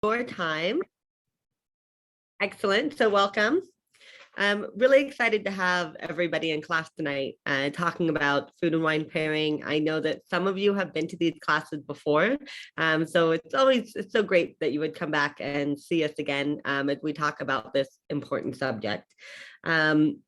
your time. Excellent. So welcome. I'm really excited to have everybody in class tonight talking about food and wine pairing. I know that some of you have been to these classes before. So it's so great that you would come back and see us again as we talk about this important subject. Kind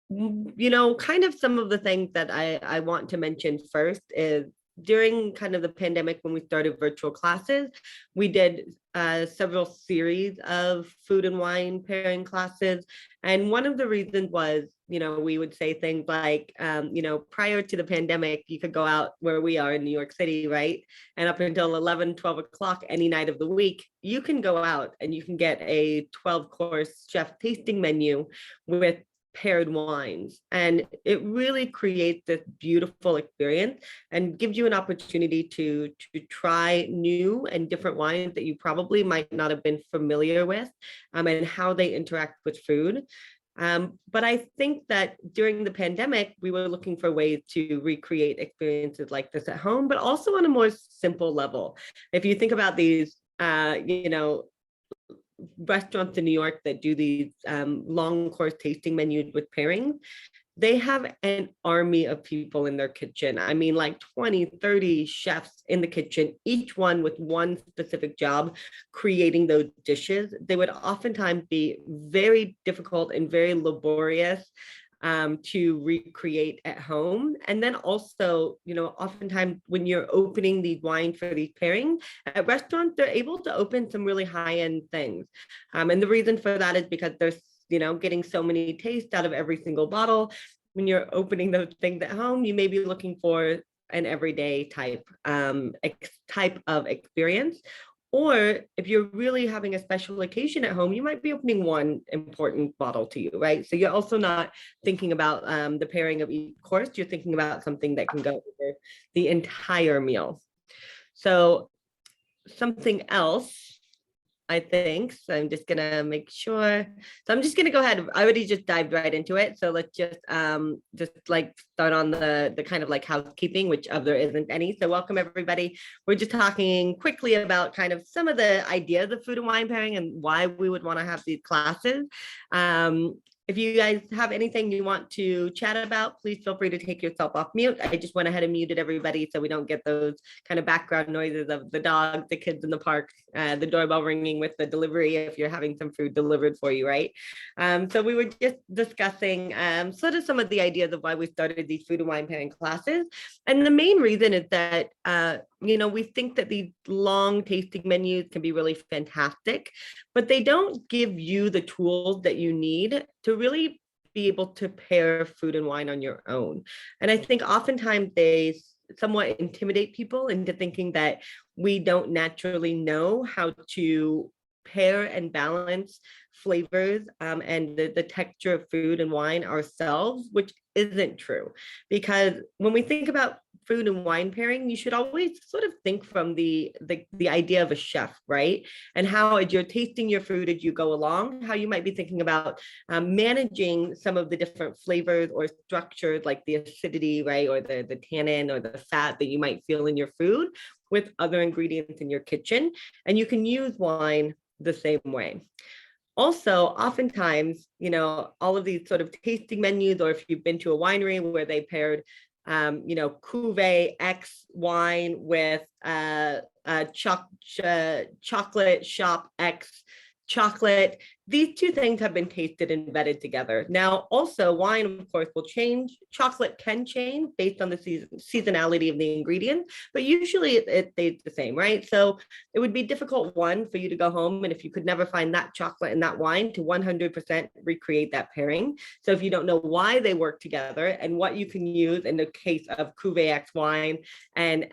of some of the things that I want to mention first is during kind of the pandemic when we started virtual classes, we did several series of food and wine pairing classes. And one of the reasons was, we would say things like, prior to the pandemic, you could go out where we are in New York City, right? And up until 11, 12 o'clock any night of the week, you can go out and you can get a 12-course chef tasting menu with paired wines, and it really creates this beautiful experience and gives you an opportunity to try new and different wines that you probably might not have been familiar with, and how they interact with food. But I think that during the pandemic, we were looking for ways to recreate experiences like this at home, but also on a more simple level. If you think about these, restaurants in New York that do these long course tasting menus with pairings, they have an army of people in their kitchen. I mean, like 20, 30 chefs in the kitchen, each one with one specific job, creating those dishes. They would oftentimes be very difficult and very laborious to recreate at home. And then also, oftentimes when you're opening the wine for these pairings at restaurants, they're able to open some really high-end things. And the reason for that is because there's, getting so many tastes out of every single bottle. When you're opening those things at home, you may be looking for an everyday type of experience. Or if you're really having a special occasion at home, you might be opening one important bottle to you, right? So you're also not thinking about the pairing of each course. You're thinking about something that can go over the entire meal. So something else, I think, so I'm just gonna make sure. So I'm just gonna go ahead. I already just dived right into it. So let's just like start on the kind of like housekeeping, which of there isn't any. So welcome everybody. We're just talking quickly about kind of some of the ideas of food and wine pairing and why we would want to have these classes. If you guys have anything you want to chat about, please feel free to take yourself off mute. I just went ahead and muted everybody so we don't get those kind of background noises of the dog, the kids in the park, the doorbell ringing with the delivery if you're having some food delivered for you, right? So we were just discussing sort of some of the ideas of why we started these food and wine pairing classes. And the main reason is that we think that these long tasting menus can be really fantastic, but they don't give you the tools that you need to really be able to pair food and wine on your own. And I think oftentimes they somewhat intimidate people into thinking that we don't naturally know how to pair and balance flavors and the texture of food and wine ourselves, which isn't true. Because when we think about food and wine pairing, you should always sort of think from the idea of a chef, right? And how, as you're tasting your food as you go along, how you might be thinking about managing some of the different flavors or structures, like the acidity, right? Or the tannin or the fat that you might feel in your food with other ingredients in your kitchen. And you can use wine the same way. Also, oftentimes, all of these sort of tasting menus, or if you've been to a winery where they paired, Cuvée X wine with chocolate shop X chocolate, these two things have been tasted and vetted together. Now, also wine, of course, will change. Chocolate can change based on the seasonality of the ingredients, but usually it stays the same, right? So it would be difficult, one, for you to go home, and if you could never find that chocolate and that wine, to 100% recreate that pairing. So if you don't know why they work together and what you can use in the case of Cuvée X wine and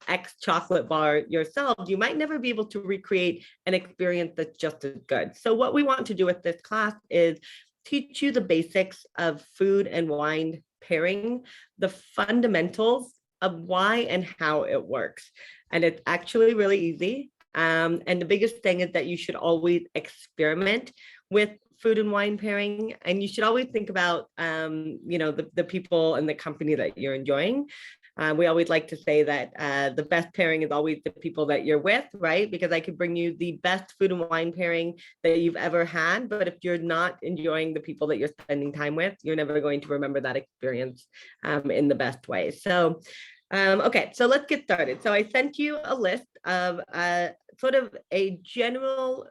X chocolate bar yourself, you might never be able to recreate an experience that's just as good. So what we want to do with this class is teach you the basics of food and wine pairing, the fundamentals of why and how it works. And it's actually really easy. And the biggest thing is that you should always experiment with food and wine pairing, and you should always think about the people and the company that you're enjoying. We always like to say that the best pairing is always the people that you're with, right? Because I could bring you the best food and wine pairing that you've ever had, but if you're not enjoying the people that you're spending time with, you're never going to remember that experience in the best way. So okay, so let's get started. So I sent you a list of sort of a general,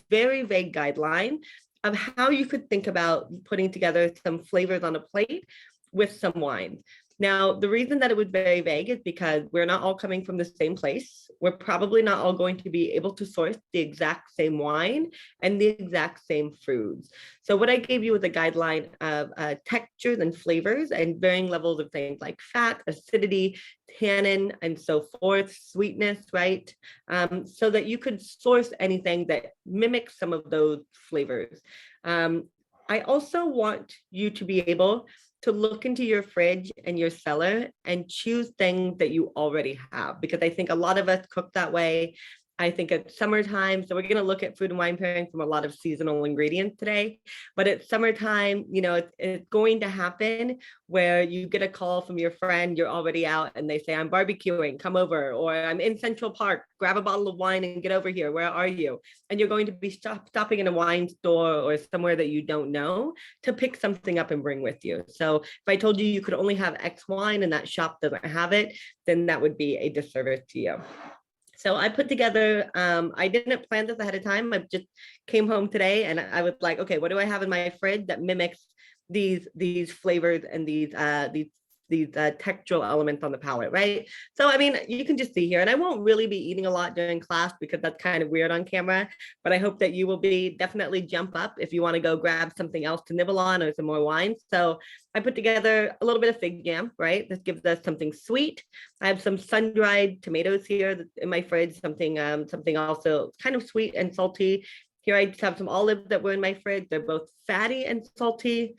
very vague guideline of how you could think about putting together some flavors on a plate with some wine. Now, the reason that it was very vague is because we're not all coming from the same place. We're probably not all going to be able to source the exact same wine and the exact same foods. So what I gave you was a guideline of textures and flavors and varying levels of things like fat, acidity, tannin, and so forth, sweetness, right? So that you could source anything that mimics some of those flavors. I also want you to be able to look into your fridge and your cellar and choose things that you already have, because I think a lot of us cook that way. I think it's summertime, so we're going to look at food and wine pairing from a lot of seasonal ingredients today. But it's summertime, you know, it's going to happen where you get a call from your friend, you're already out, and they say, I'm barbecuing, come over, or I'm in Central Park, grab a bottle of wine and get over here. Where are you? And you're going to be stopping in a wine store or somewhere that you don't know to pick something up and bring with you. So if I told you you could only have X wine and that shop doesn't have it, then that would be a disservice to you. So I put together, I didn't plan this ahead of time. I just came home today and I was like, okay, what do I have in my fridge that mimics these flavors and these textural elements on the palate, right? So, I mean, you can just see here, and I won't really be eating a lot during class because that's kind of weird on camera, but I hope that you will be definitely jump up if you want to go grab something else to nibble on or some more wine. So I put together a little bit of fig jam, right? This gives us something sweet. I have some sun-dried tomatoes here in my fridge, something also kind of sweet and salty. Here I just have some olives that were in my fridge. They're both fatty and salty.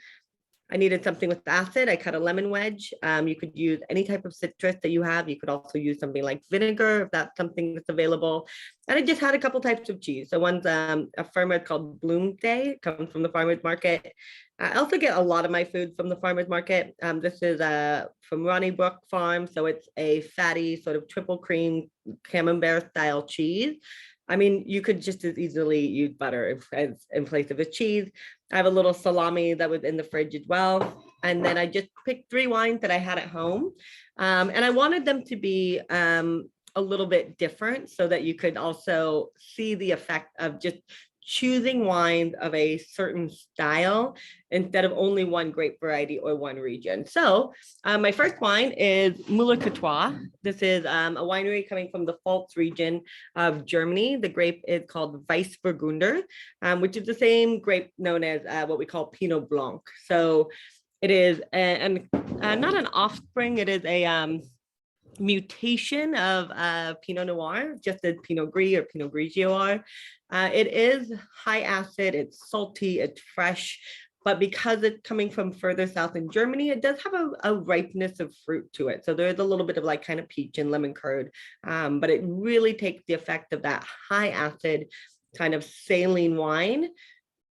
I needed something with acid. I cut a lemon wedge. You could use any type of citrus that you have. You could also use something like vinegar if that's something that's available. And I just had a couple types of cheese. So one's a farmer called Bloomsday. It comes from the farmer's market. I also get a lot of my food from the farmer's market. This is from Ronnie Brook Farm. So it's a fatty sort of triple cream camembert style cheese. I mean, you could just as easily use butter in place of a cheese. I have a little salami that was in the fridge as well. And then I just picked 3 wines that I had at home. And I wanted them to be a little bit different so that you could also see the effect of just choosing wines of a certain style instead of only one grape variety or one region. So my first wine is Moulin-Courtois. This is a winery coming from the Pfalz region of Germany. The grape is called Weissburgunder, which is the same grape known as what we call Pinot Blanc. So it is not an offspring, it is a mutation of Pinot Noir, just as Pinot Gris or Pinot Grigio are. It is high acid, it's salty, it's fresh, but because it's coming from further south in Germany, it does have a ripeness of fruit to it. So there is a little bit of like kind of peach and lemon curd, but it really takes the effect of that high acid kind of saline wine.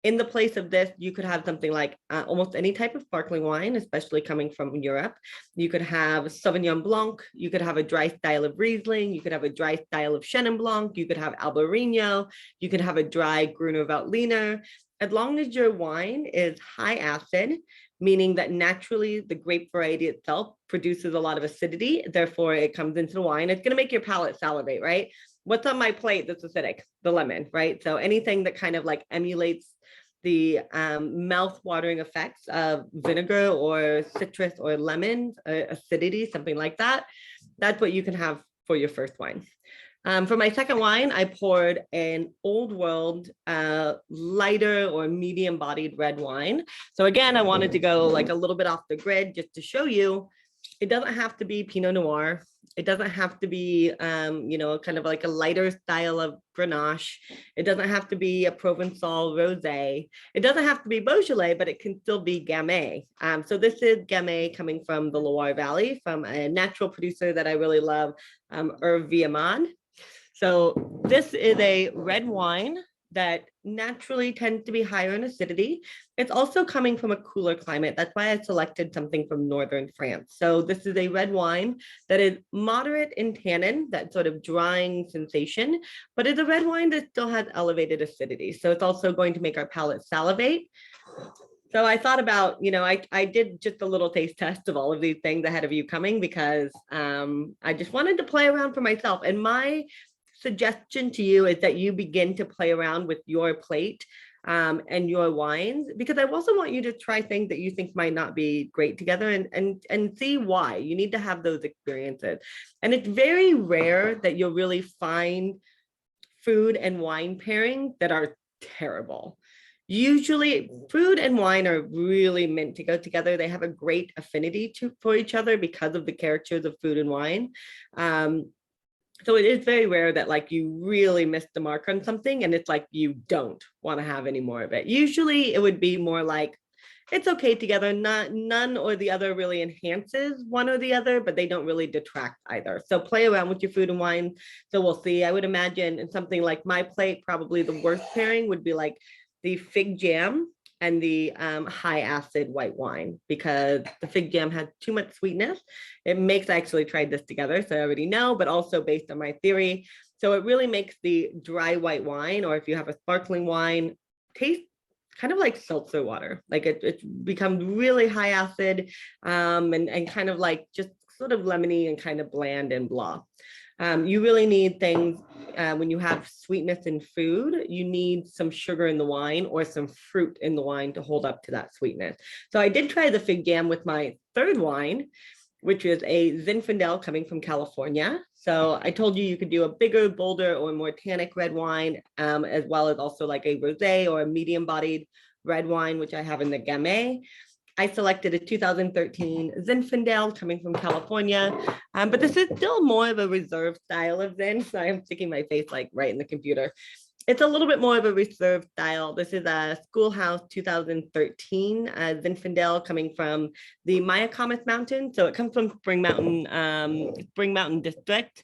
In the place of this, you could have something like almost any type of sparkling wine, especially coming from Europe. You could have Sauvignon Blanc, you could have a dry style of Riesling, you could have a dry style of Chenin Blanc, you could have Albarino, you could have a dry Gruner Veltliner. As long as your wine is high acid, meaning that naturally the grape variety itself produces a lot of acidity, therefore it comes into the wine, it's going to make your palate salivate, right? What's on my plate that's acidic? The lemon, right? So anything that kind of like emulates the mouth-watering effects of vinegar or citrus or lemon, acidity, something like that, that's what you can have for your first wine. For my second wine, I poured an old world, lighter or medium bodied red wine. So again, I wanted to go like a little bit off the grid just to show you, it doesn't have to be Pinot Noir. It doesn't have to be, you know, kind of like a lighter style of Grenache. It doesn't have to be a Provençal rosé. It doesn't have to be Beaujolais, but it can still be Gamay. So this is Gamay coming from the Loire Valley, from a natural producer that I really love, Hervé Viamad. So this is a red wine that naturally tends to be higher in acidity. It's also coming from a cooler climate. That's why I selected something from northern France. So this is a red wine that is moderate in tannin, that sort of drying sensation, but it's a red wine that still has elevated acidity. So it's also going to make our palate salivate. So I thought about, I did just a little taste test of all of these things ahead of you coming because I just wanted to play around for myself. And my suggestion to you is that you begin to play around with your plate and your wines, because I also want you to try things that you think might not be great together and see why. You need to have those experiences. And it's very rare that you'll really find food and wine pairing that are terrible. Usually food and wine are really meant to go together. They have a great affinity for each other because of the characters of food and wine. So it is very rare that like you really missed the mark on something and it's like you don't want to have any more of it. Usually it would be more like it's okay together, none or the other really enhances one or the other, but they don't really detract either. So play around with your food and wine. So we'll see. I would imagine in something like my plate, probably the worst pairing would be like the fig jam and the high acid white wine, because the fig jam has too much sweetness. It makes, I actually tried this together, so I already know, but also based on my theory. So it really makes the dry white wine, or if you have a sparkling wine, taste kind of like seltzer water. Like it becomes really high acid and kind of like just sort of lemony and kind of bland and blah. You really need things when you have sweetness in food, you need some sugar in the wine or some fruit in the wine to hold up to that sweetness. So I did try the fig jam with my third wine, which is a Zinfandel coming from California. So I told you you could do a bigger, bolder, or more tannic red wine, as well as also like a rosé or a medium-bodied red wine, which I have in the Gamay. I selected a 2013 Zinfandel coming from California, but this is still more of a reserve style of Zin. So I'm sticking my face like right in the computer. It's a little bit more of a reserved style. This is a Schoolhouse 2013 Zinfandel coming from the Mayacamas Mountain. So it comes from Spring Mountain District.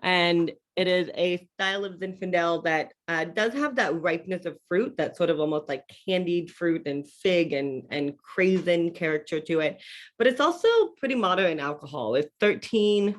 And it is a style of Zinfandel that does have that ripeness of fruit, that sort of almost like candied fruit and fig and craisin character to it. But it's also pretty moderate in alcohol. It's under 14%,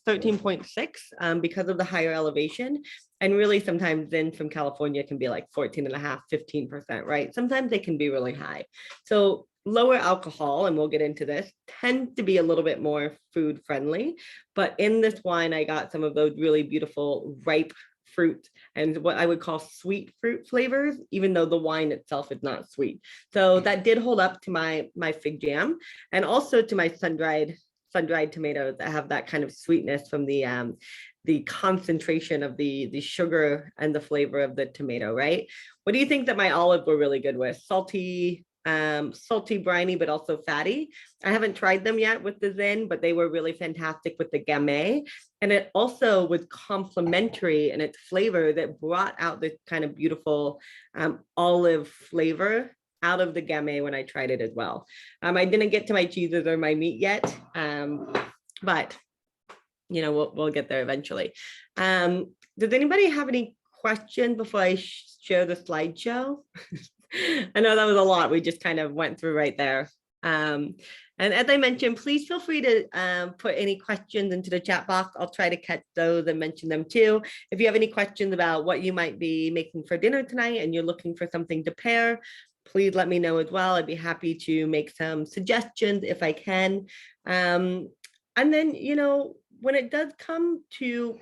13.6 because of the higher elevation. And really sometimes Zin from California can be like 14.5, 15%, right? Sometimes they can be really high. So lower alcohol, and we'll get into this, tend to be a little bit more food friendly. But in this wine, I got some of those really beautiful ripe fruit and what I would call sweet fruit flavors, even though the wine itself is not sweet. So that did hold up to my fig jam, and also to my sun-dried tomatoes that have that kind of sweetness from the concentration of the sugar and the flavor of the tomato, right? What do you think that my olives were really good with? Salty, briny, but also fatty. I haven't tried them yet with the Zin, but they were really fantastic with the Gamay. And it also was complementary in its flavor that brought out this kind of beautiful olive flavor out of the Gamay when I tried it as well. I didn't get to my cheeses or my meat yet, but we'll get there eventually. Does anybody have any questions before I share the slideshow? I know that was a lot. We just kind of went through right there. And as I mentioned, please feel free to put any questions into the chat box. I'll try to catch those and mention them too. If you have any questions about what you might be making for dinner tonight and you're looking for something to pair, please let me know as well. I'd be happy to make some suggestions if I can. And then, when it does come to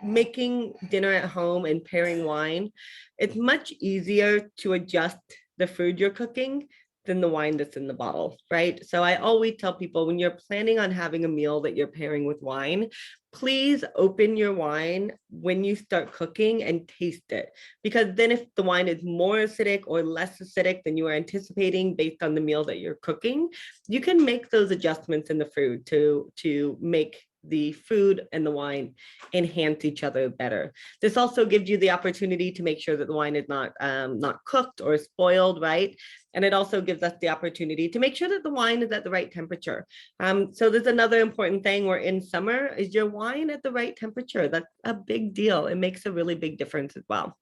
making dinner at home and pairing wine, it's much easier to adjust the food you're cooking than the wine that's in the bottle, right? So I always tell people, when you're planning on having a meal that you're pairing with wine, please open your wine when you start cooking and taste it. Because then if the wine is more acidic or less acidic than you are anticipating based on the meal that you're cooking, you can make those adjustments in the food to make the food and the wine enhance each other better. This also gives you the opportunity to make sure that the wine is not cooked or spoiled, right? And it also gives us the opportunity to make sure that the wine is at the right temperature. So there's another important thing. We're in summer. Is your wine at the right temperature? That's a big deal. It makes a really big difference as well.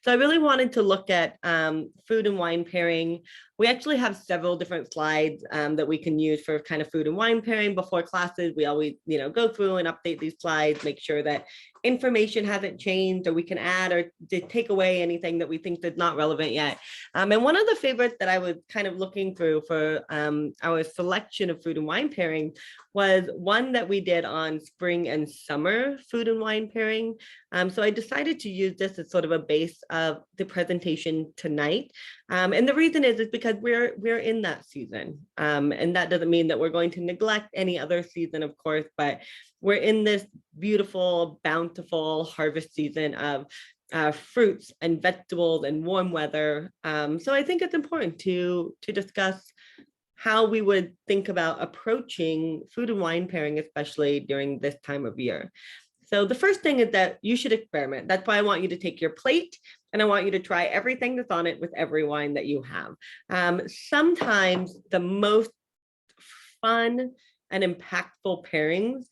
So I really wanted to look at food and wine pairing. We actually have several different slides that we can use for kind of food and wine pairing before classes. We always, go through and update these slides, make sure that information hasn't changed, or we can add or take away anything that we think that's not relevant yet. And one of the favorites that I was kind of looking through for our selection of food and wine pairing was one that we did on spring and summer food and wine pairing. So I decided to use this as sort of a base of the presentation tonight. And the reason is because we're in that season. And that doesn't mean that we're going to neglect any other season, of course, but we're in this beautiful, bountiful harvest season of fruits and vegetables and warm weather. So I think it's important to discuss how we would think about approaching food and wine pairing, especially during this time of year. So the first thing is that you should experiment. That's why I want you to take your plate and I want you to try everything that's on it with every wine that you have. Sometimes the most fun and impactful pairings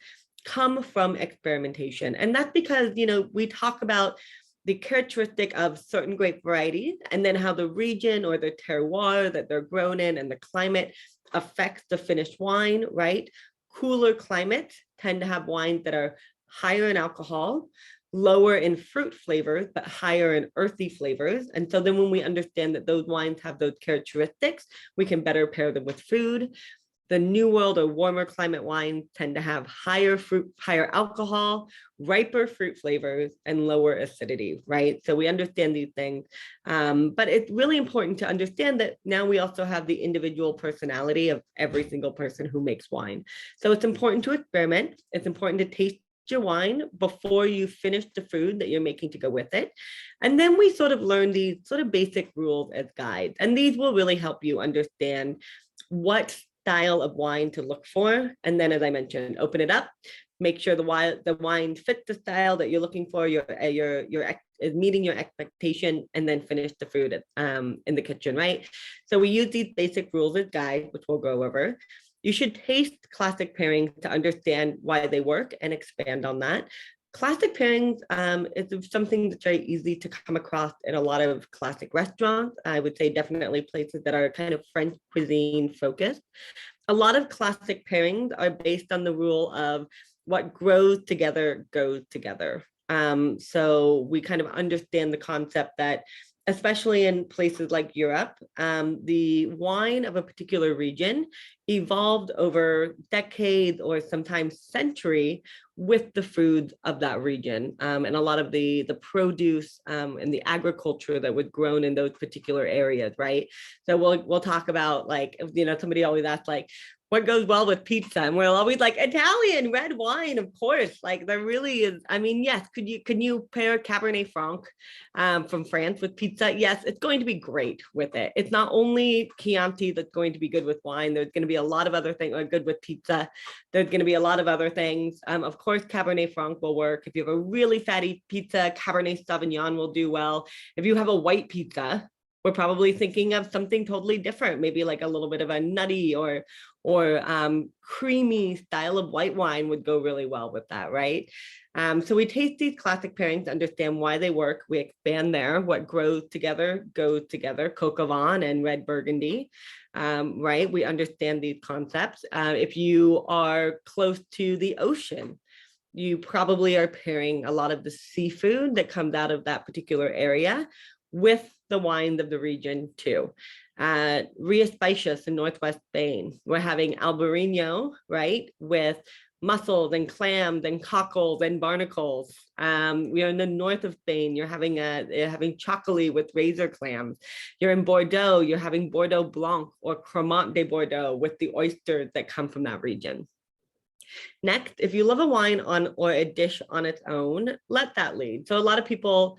come from experimentation. And that's because, we talk about the characteristic of certain grape varieties and then how the region or the terroir that they're grown in and the climate affects the finished wine, right? Cooler climates tend to have wines that are higher in alcohol, lower in fruit flavors, but higher in earthy flavors. And so then when we understand that those wines have those characteristics, we can better pair them with food. The New World or warmer climate wines tend to have higher alcohol, riper fruit flavors, and lower acidity, right? So we understand these things. But it's really important to understand that now we also have the individual personality of every single person who makes wine. So it's important to experiment. It's important to taste your wine before you finish the food that you're making to go with it. And then we sort of learn these sort of basic rules as guides. And these will really help you understand what style of wine to look for. And then, as I mentioned, open it up, make sure the wine fits the style that you're looking for, is meeting your expectation, and then finish the food in the kitchen, right? So we use these basic rules as guides, which we'll go over. You should taste classic pairings to understand why they work and expand on that. Classic pairings is something that's very easy to come across in a lot of classic restaurants. I would say definitely places that are kind of French cuisine focused. A lot of classic pairings are based on the rule of what grows together goes together. So we kind of understand the concept that, especially in places like Europe, the wine of a particular region evolved over decades or sometimes century with the foods of that region, and a lot of the produce and the agriculture that was grown in those particular areas, right? So we'll talk about, like, somebody always asks, like, what goes well with pizza? And we're always like, Italian red wine, of course. Like, there really is. I mean, yes, could you pair Cabernet Franc from France with pizza? Yes, it's going to be great with it. It's not only Chianti that's going to be good with wine. There's going to be a lot of other things are good with pizza. There's going to be a lot of other things. Of course, Cabernet Franc will work. If you have a really fatty pizza, Cabernet Sauvignon will do well. If you have a white pizza, we're probably thinking of something totally different, maybe like a little bit of a nutty or creamy style of white wine would go really well with that, right? So we taste these classic pairings to understand why they work. We expand there. What grows together goes together. Coq au vin and red Burgundy, right? We understand these concepts. If you are close to the ocean, you probably are pairing a lot of the seafood that comes out of that particular area with the wines of the region too. Rías Baixas in Northwest Spain, we're having Albarino, right, with mussels and clams and cockles and barnacles. We are in the north of Spain. You're having chocolate with razor clams. You're in Bordeaux. You're having Bordeaux Blanc or Cremant de Bordeaux with the oysters that come from that region. Next, if you love a wine or a dish on its own, let that lead. So a lot of people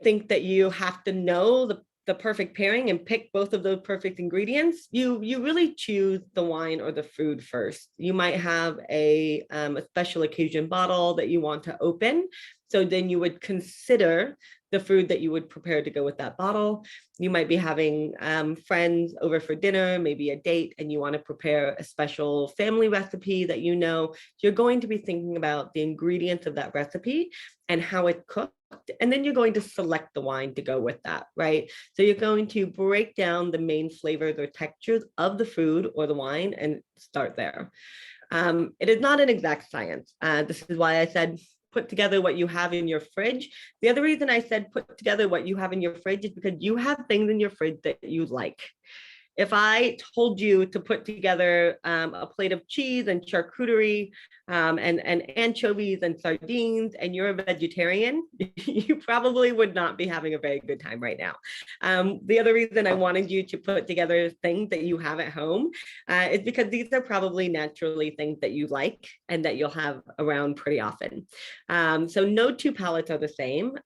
think that you have to know the perfect pairing and pick both of those perfect ingredients, you really choose the wine or the food first. You might have a special occasion bottle that you want to open. So then you would consider the food that you would prepare to go with that bottle. You might be having friends over for dinner, maybe a date, and you want to prepare a special family recipe that you know. You're going to be thinking about the ingredients of that recipe and how it cooked. And then you're going to select the wine to go with that, right? So you're going to break down the main flavors or textures of the food or the wine and start there. It is not an exact science. This is why I said put together what you have in your fridge. The other reason I said put together what you have in your fridge is because you have things in your fridge that you like. If I told you to put together a plate of cheese and charcuterie and anchovies and sardines, and you're a vegetarian, you probably would not be having a very good time right now. The other reason I wanted you to put together things that you have at home is because these are probably naturally things that you like and that you'll have around pretty often. So no two palates are the same.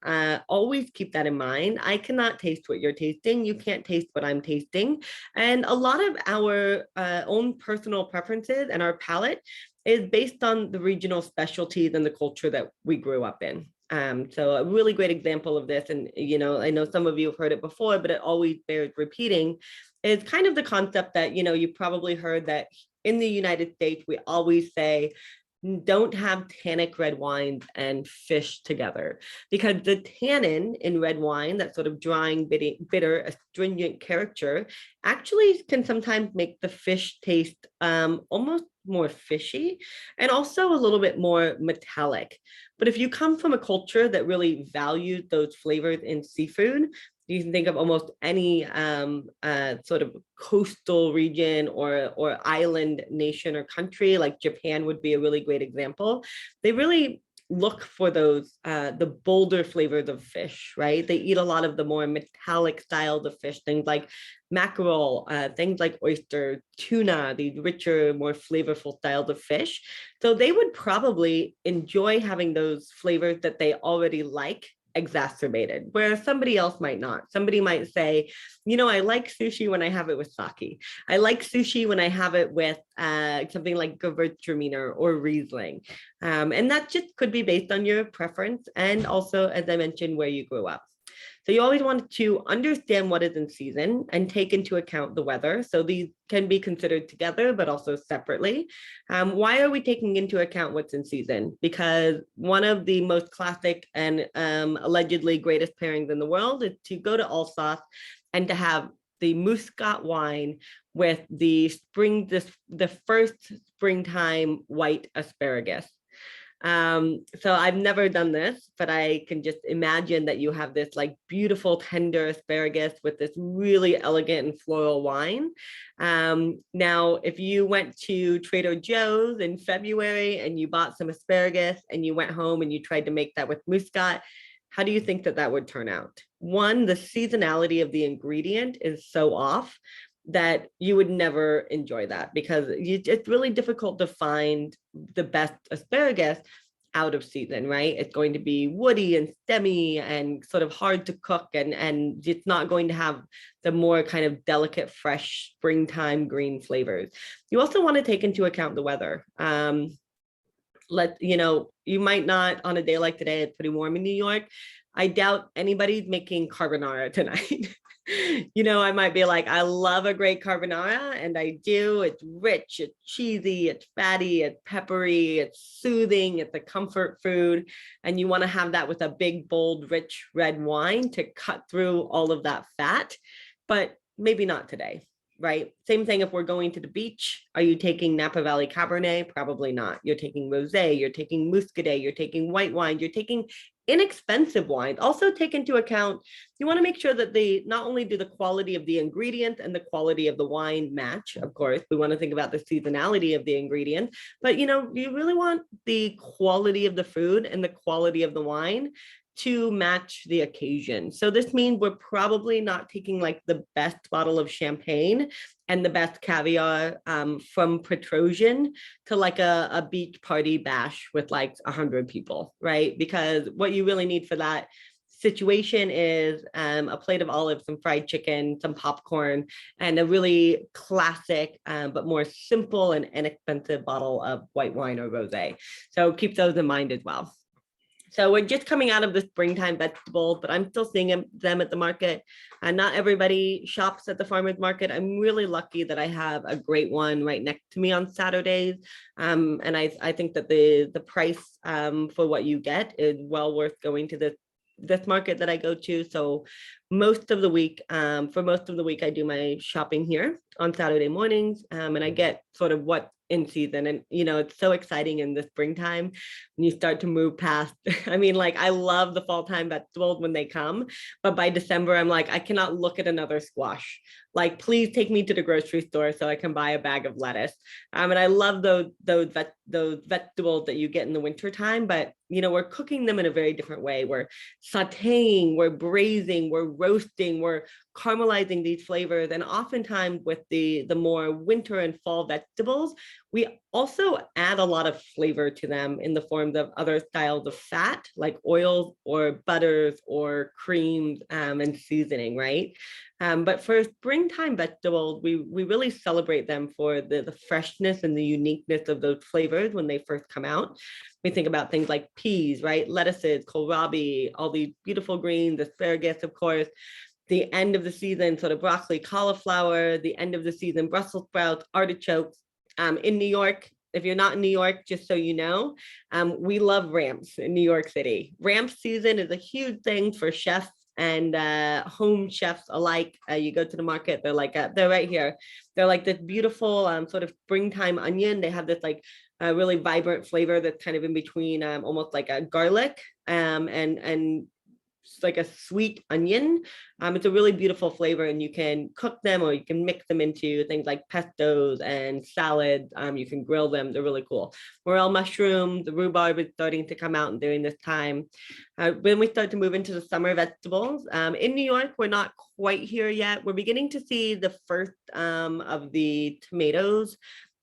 Always keep that in mind. I cannot taste what you're tasting. You can't taste what I'm tasting. And a lot of our own personal preferences and our palate is based on the regional specialties and the culture that we grew up in. So a really great example of this, and I know some of you have heard it before, but it always bears repeating, is kind of the concept that, you probably heard that in the United States, we always say, don't have tannic red wines and fish together, because the tannin in red wine, that sort of drying, bitter, astringent character, actually can sometimes make the fish taste almost more fishy and also a little bit more metallic. But if you come from a culture that really values those flavors in seafood, you can think of almost any sort of coastal region or island nation or country, like Japan would be a really great example. They really look for those, the bolder flavors of fish, right? They eat a lot of the more metallic styles of fish, things like mackerel, things like oyster, tuna, these richer, more flavorful styles of fish. So they would probably enjoy having those flavors that they already like exacerbated, where somebody else might not. Somebody might say, I like sushi when I have it with sake. I like sushi when I have it with something like Gewürztraminer or Riesling. And that just could be based on your preference and also, as I mentioned, where you grew up. So you always want to understand what is in season and take into account the weather. So these can be considered together, but also separately. Why are we taking into account what's in season? Because one of the most classic and allegedly greatest pairings in the world is to go to Alsace and to have the Muscat wine with the first springtime white asparagus. So I've never done this, but I can just imagine that you have this like beautiful tender asparagus with this really elegant and floral wine. Now, if you went to Trader Joe's in February and you bought some asparagus and you went home and you tried to make that with Muscat, how do you think that would turn out? One, the seasonality of the ingredient is so off that you would never enjoy that, because it's really difficult to find the best asparagus out of season, right? It's going to be woody and stemmy and sort of hard to cook, and it's not going to have the more kind of delicate, fresh springtime green flavors. You also want to take into account the weather. You might not, on a day like today, it's pretty warm in New York. I doubt anybody's making carbonara tonight. I might be like, I love a great carbonara, and I do. It's rich, it's cheesy, it's fatty, it's peppery, it's soothing, it's a comfort food. And you want to have that with a big, bold, rich red wine to cut through all of that fat, but maybe not today. Right? Same thing if we're going to the beach. Are you taking Napa Valley Cabernet? Probably not. You're taking Rosé, you're taking Muscadet, you're taking white wine, you're taking inexpensive wines. Also take into account, you want to make sure that not only do the quality of the ingredient and the quality of the wine match, of course, we want to think about the seasonality of the ingredient, but you really want the quality of the food and the quality of the wine to match the occasion. So this means we're probably not taking like the best bottle of champagne and the best caviar from Petrosian to like a beach party bash with like 100 people, right? Because what you really need for that situation is a plate of olives, some fried chicken, some popcorn, and a really classic but more simple and inexpensive bottle of white wine or rosé. So keep those in mind as well. So we're just coming out of the springtime vegetables, but I'm still seeing them at the market. And not everybody shops at the farmer's market. I'm really lucky that I have a great one right next to me on Saturdays. And I think that the price for what you get is well worth going to this market that I go to. So most of the week, for most of the week, I do my shopping here on Saturday mornings, and I get sort of what in season. And it's so exciting in the springtime when you start to move past. I mean, like, I love the fall time vegetables when they come, but by December I'm like, I cannot look at another squash. Like, please take me to the grocery store so I can buy a bag of lettuce. And I love those vegetables that you get in the winter time, but we're cooking them in a very different way. We're sauteing, we're braising, we're roasting, we're caramelizing these flavors. And oftentimes with the more winter and fall vegetables, we also add a lot of flavor to them in the forms of other styles of fat, like oils or butters or creams and seasoning, right? But for springtime vegetables, we really celebrate them for the freshness and the uniqueness of those flavors when they first come out. We think about things like peas, right? Lettuces, kohlrabi, all these beautiful greens, asparagus, of course. The end of the season, sort of broccoli, cauliflower, the end of the season, Brussels sprouts, artichokes. In New York, if you're not in New York, just so you know, we love ramps in New York City. Ramp season is a huge thing for chefs and home chefs alike. You go to the market, they're right here. They're like this beautiful sort of springtime onion. They have this like really vibrant flavor that's kind of in between almost like a garlic and like a sweet onion. It's a really beautiful flavor, and you can cook them or you can mix them into things like pestos and salads. You can grill them. They're really cool. Morel mushrooms, the rhubarb is starting to come out during this time. When we start to move into the summer vegetables, in New York, we're not quite here yet. We're beginning to see the first of the tomatoes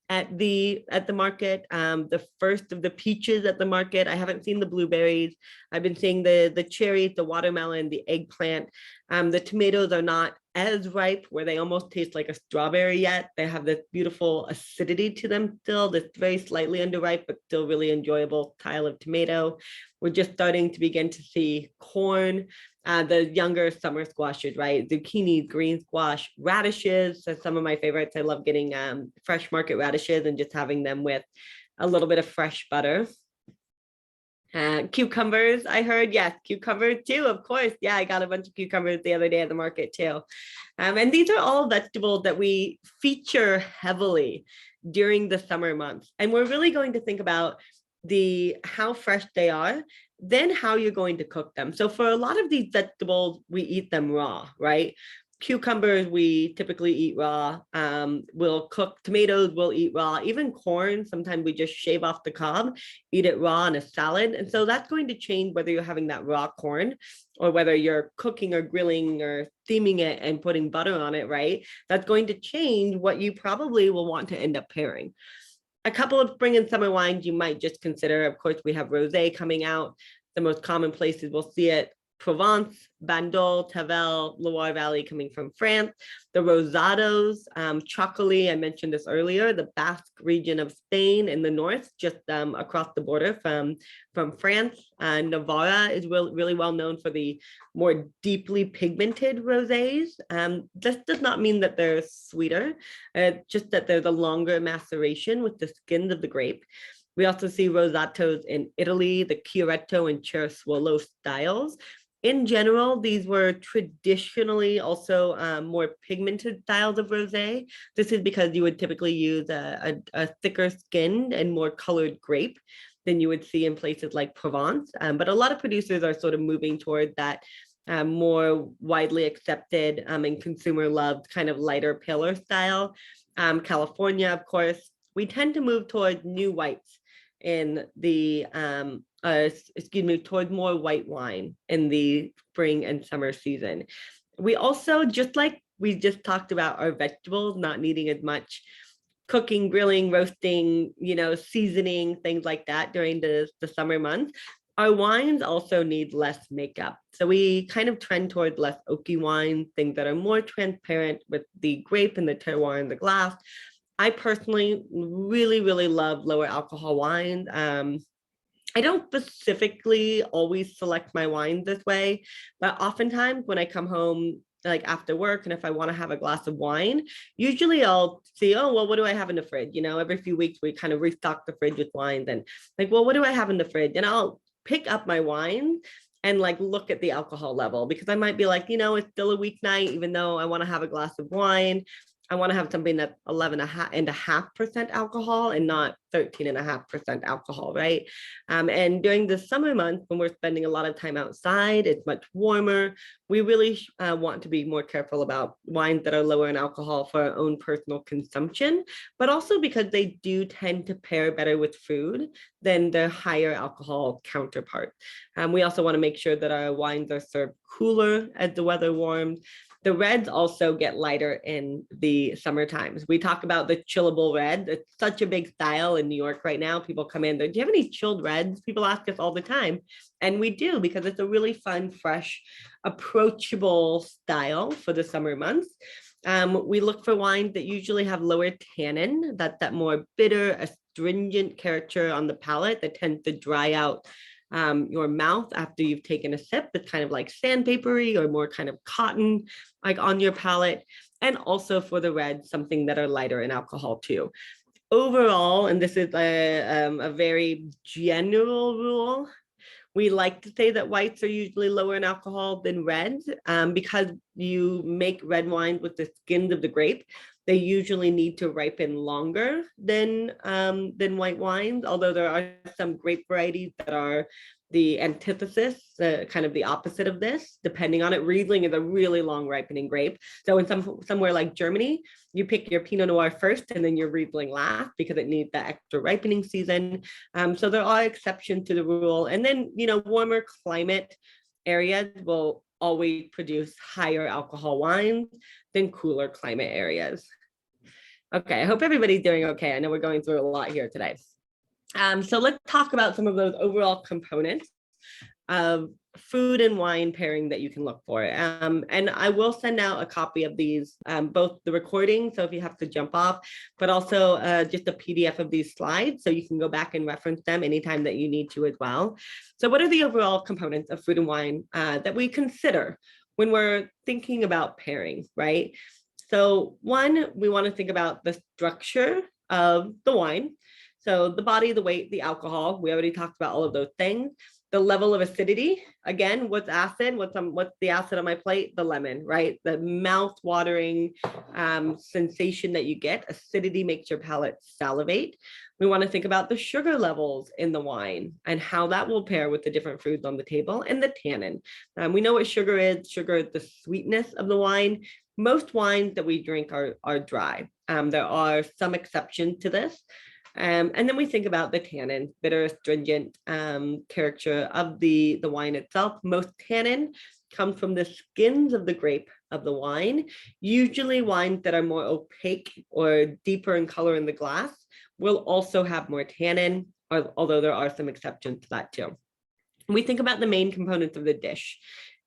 at the market, the first of the peaches at the market. I haven't seen the blueberries. I've been seeing the cherries, the watermelon, the eggplant. The tomatoes are not as ripe, where they almost taste like a strawberry yet. They have this beautiful acidity to them still, this very slightly underripe, but still really enjoyable style of tomato. We're just starting to begin to see corn, the younger summer squashes, right? Zucchini, green squash, radishes. So some of my favorites. I love getting fresh market radishes and just having them with a little bit of fresh butter. Cucumbers, I heard, yes, cucumbers too, of course. Yeah, I got a bunch of cucumbers the other day at the market too. And these are all vegetables that we feature heavily during the summer months. And we're really going to think about how fresh they are, then how you're going to cook them. So for a lot of these vegetables, we eat them raw, right? Cucumbers, we typically eat raw. We'll cook tomatoes, we'll eat raw. Even corn, sometimes we just shave off the cob, eat it raw in a salad. And so that's going to change whether you're having that raw corn or whether you're cooking or grilling or steaming it and putting butter on it, right? That's going to change what you probably will want to end up pairing. A couple of spring and summer wines you might just consider. Of course, we have rosé coming out. The most common places we'll see it: Provence, Bandol, Tavel, Loire Valley coming from France. The Rosados, Chocolate, I mentioned this earlier, the Basque region of Spain in the north, just across the border from France. Navarra is really well known for the more deeply pigmented rosés. This does not mean that they're sweeter, just that there's a longer maceration with the skins of the grape. We also see rosatos in Italy, the Chiaretto and Cerasuolo styles. In general, these were traditionally also more pigmented styles of rosé. This is because you would typically use a thicker skinned and more colored grape than you would see in places like Provence. But a lot of producers are sort of moving toward that more widely accepted and consumer loved kind of lighter, paler style. California, of course, we tend to move towards new whites in the towards more white wine in the spring and summer season. We also, just like we just talked about our vegetables not needing as much cooking, grilling, roasting, seasoning, things like that during the summer months, Our wines also need less makeup. So we kind of trend toward less oaky wines, things that are more transparent with the grape and the terroir in the glass. I personally really, really love lower alcohol wines. I don't specifically always select my wines this way, but oftentimes when I come home, like after work, and if I want to have a glass of wine, usually I'll see, oh, well, what do I have in the fridge? You know, every few weeks we kind of restock the fridge with wines and like, well, what do I have in the fridge? And I'll pick up my wine and like look at the alcohol level because I might be like, you know, it's still a weeknight, even though I want to have a glass of wine. I want to have something that's 11.5% alcohol and not 13.5% alcohol, right? And during the summer months, when we're spending a lot of time outside, it's much warmer. We really want to be more careful about wines that are lower in alcohol for our own personal consumption, but also because they do tend to pair better with food than their higher alcohol counterpart. We also want to make sure that our wines are served cooler as the weather warms. The reds also get lighter in the summer times. We talk about the chillable red. It's such a big style in New York right now. People come in, do you have any chilled reds? People ask us all the time. And we do because it's a really fun, fresh, approachable style for the summer months. We look for wines that usually have lower tannin, that more bitter, astringent character on the palate that tends to dry out your mouth after you've taken a sip. It's kind of like sandpapery or more kind of cotton, like on your palate. And also for the reds, something that are lighter in alcohol too. Overall, and this is a very general rule, we like to say that whites are usually lower in alcohol than reds because you make red wines with the skins of the grape. They usually need to ripen longer than white wines, although there are some grape varieties that are the antithesis, kind of the opposite of this, depending on it. Riesling is a really long ripening grape. So in somewhere like Germany, you pick your Pinot Noir first and then your Riesling last because it needs that extra ripening season. So there are exceptions to the rule. And then, you know, warmer climate areas will always produce higher alcohol wines than cooler climate areas. Okay, I hope everybody's doing okay. I know we're going through a lot here today. So let's talk about some of those overall components of food and wine pairing that you can look for. And I will send out a copy of these, both the recording, so if you have to jump off, but also just a PDF of these slides, so you can go back and reference them anytime that you need to as well. So what are the overall components of food and wine that we consider when we're thinking about pairing, right? So one, we want to think about the structure of the wine. So the body, the weight, the alcohol, we already talked about all of those things. The level of acidity, again, what's acid? What's the acid on my plate? The lemon, right? The mouth-watering sensation that you get. Acidity makes your palate salivate. We want to think about the sugar levels in the wine and how that will pair with the different foods on the table, and the tannin. We know what sugar is. Sugar is the sweetness of the wine. Most wines that we drink are dry. There are some exceptions to this. And then we think about the tannin, bitter, astringent character of the wine itself. Most tannin comes from the skins of the grape of the wine. Usually wines that are more opaque or deeper in color in the glass will also have more tannin, although there are some exceptions to that too. We think about the main components of the dish.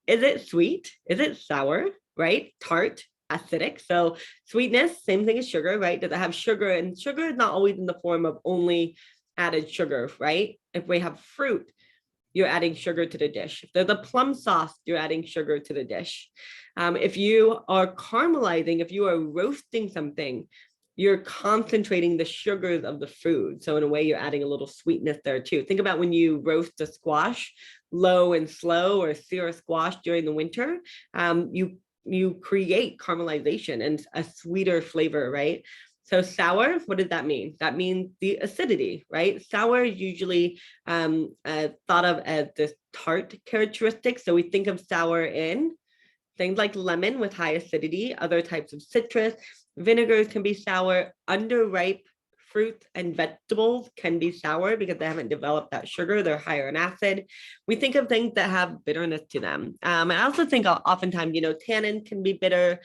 Is it sweet? Is it sour, right? Tart, acidic. So sweetness, same thing as sugar, right? Does it have sugar? And sugar is not always in the form of only added sugar, right? If we have fruit, you're adding sugar to the dish. If there's a plum sauce, you're adding sugar to the dish. If you are caramelizing, if you are roasting something, you're concentrating the sugars of the food. So in a way, you're adding a little sweetness there too. Think about when you roast a squash low and slow, or sear a squash during the winter, you create caramelization and a sweeter flavor, right? So sour, what does that mean? That means the acidity, right? Sour is usually thought of as this tart characteristic. So we think of sour in things like lemon with high acidity, other types of citrus. Vinegars can be sour. Underripe fruits and vegetables can be sour because they haven't developed that sugar. They're higher in acid. We think of things that have bitterness to them. And I also think oftentimes, you know, tannin can be bitter.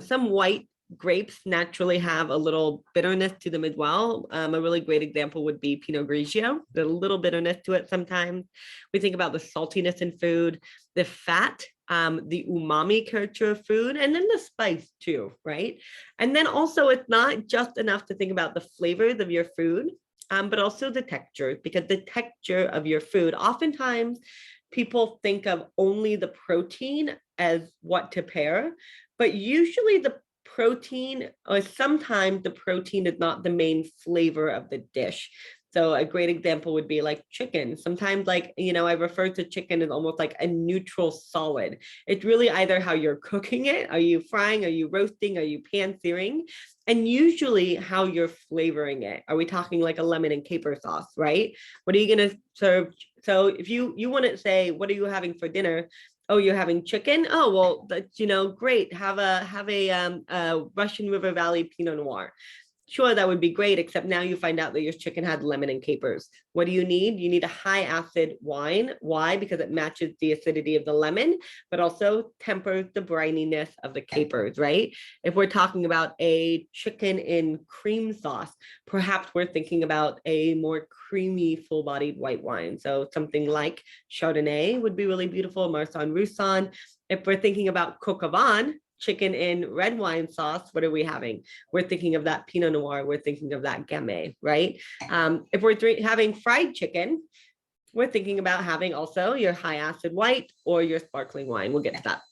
Some white grapes naturally have a little bitterness to them as well. A really great example would be Pinot Grigio. There's a little bitterness to it sometimes. We think about the saltiness in food, the fat, the umami character of food, and then the spice too, right? And then also it's not just enough to think about the flavors of your food, but also the texture, because the texture of your food, oftentimes people think of only the protein as what to pair, but usually the protein, or sometimes the protein is not the main flavor of the dish. So a great example would be like chicken. Sometimes, like, I refer to chicken as almost like a neutral solid. It's really either how you're cooking it. Are you frying? Are you roasting? Are you pan-searing? And usually how you're flavoring it. Are we talking like a lemon and caper sauce, right? What are you going to serve? So if you want to say, what are you having for dinner? Oh, you're having chicken? Oh, well, that's, great. Have a Russian River Valley Pinot Noir. Sure, that would be great, except now you find out that your chicken had lemon and capers. What do you need? You need a high acid wine. Why? Because it matches the acidity of the lemon, but also tempers the brininess of the capers, right? If we're talking about a chicken in cream sauce, perhaps we're thinking about a more creamy, full-bodied white wine. So something like Chardonnay would be really beautiful, Marsanne Roussanne. If we're thinking about coq au vin, chicken in red wine sauce, what are we having? We're thinking of that Pinot Noir. We're thinking of that Gamay, right? If we're having fried chicken, we're thinking about having also your high acid white or your sparkling wine. We'll get to that.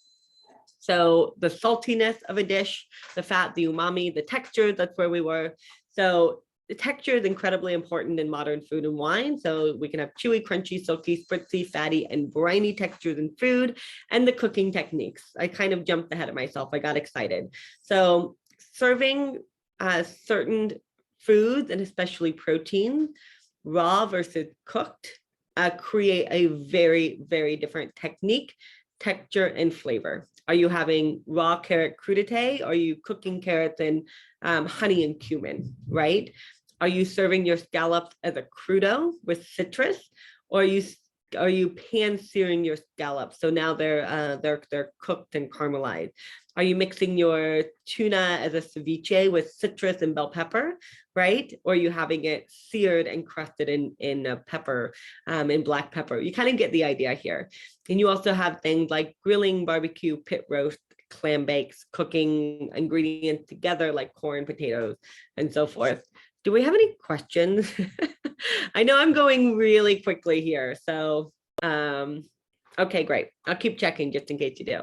So the saltiness of a dish, the fat, the umami, the texture, that's where we were. So the texture is incredibly important in modern food and wine. So we can have chewy, crunchy, silky, spritzy, fatty, and briny textures in food, and the cooking techniques. I kind of jumped ahead of myself. I got excited. So serving certain foods, and especially protein, raw versus cooked, create a very, very different technique, texture, and flavor. Are you having raw carrot crudité? Are you cooking carrots in honey and cumin, right? Are you serving your scallops as a crudo with citrus, or are you pan-searing your scallops? So now they're cooked and caramelized. Are you mixing your tuna as a ceviche with citrus and bell pepper, right? Or are you having it seared and crusted in pepper, in black pepper? You kind of get the idea here. And you also have things like grilling, barbecue, pit roast, clam bakes, cooking ingredients together like corn, potatoes, and so forth. Do we have any questions? I know I'm going really quickly here. So, okay, great. I'll keep checking just in case you do.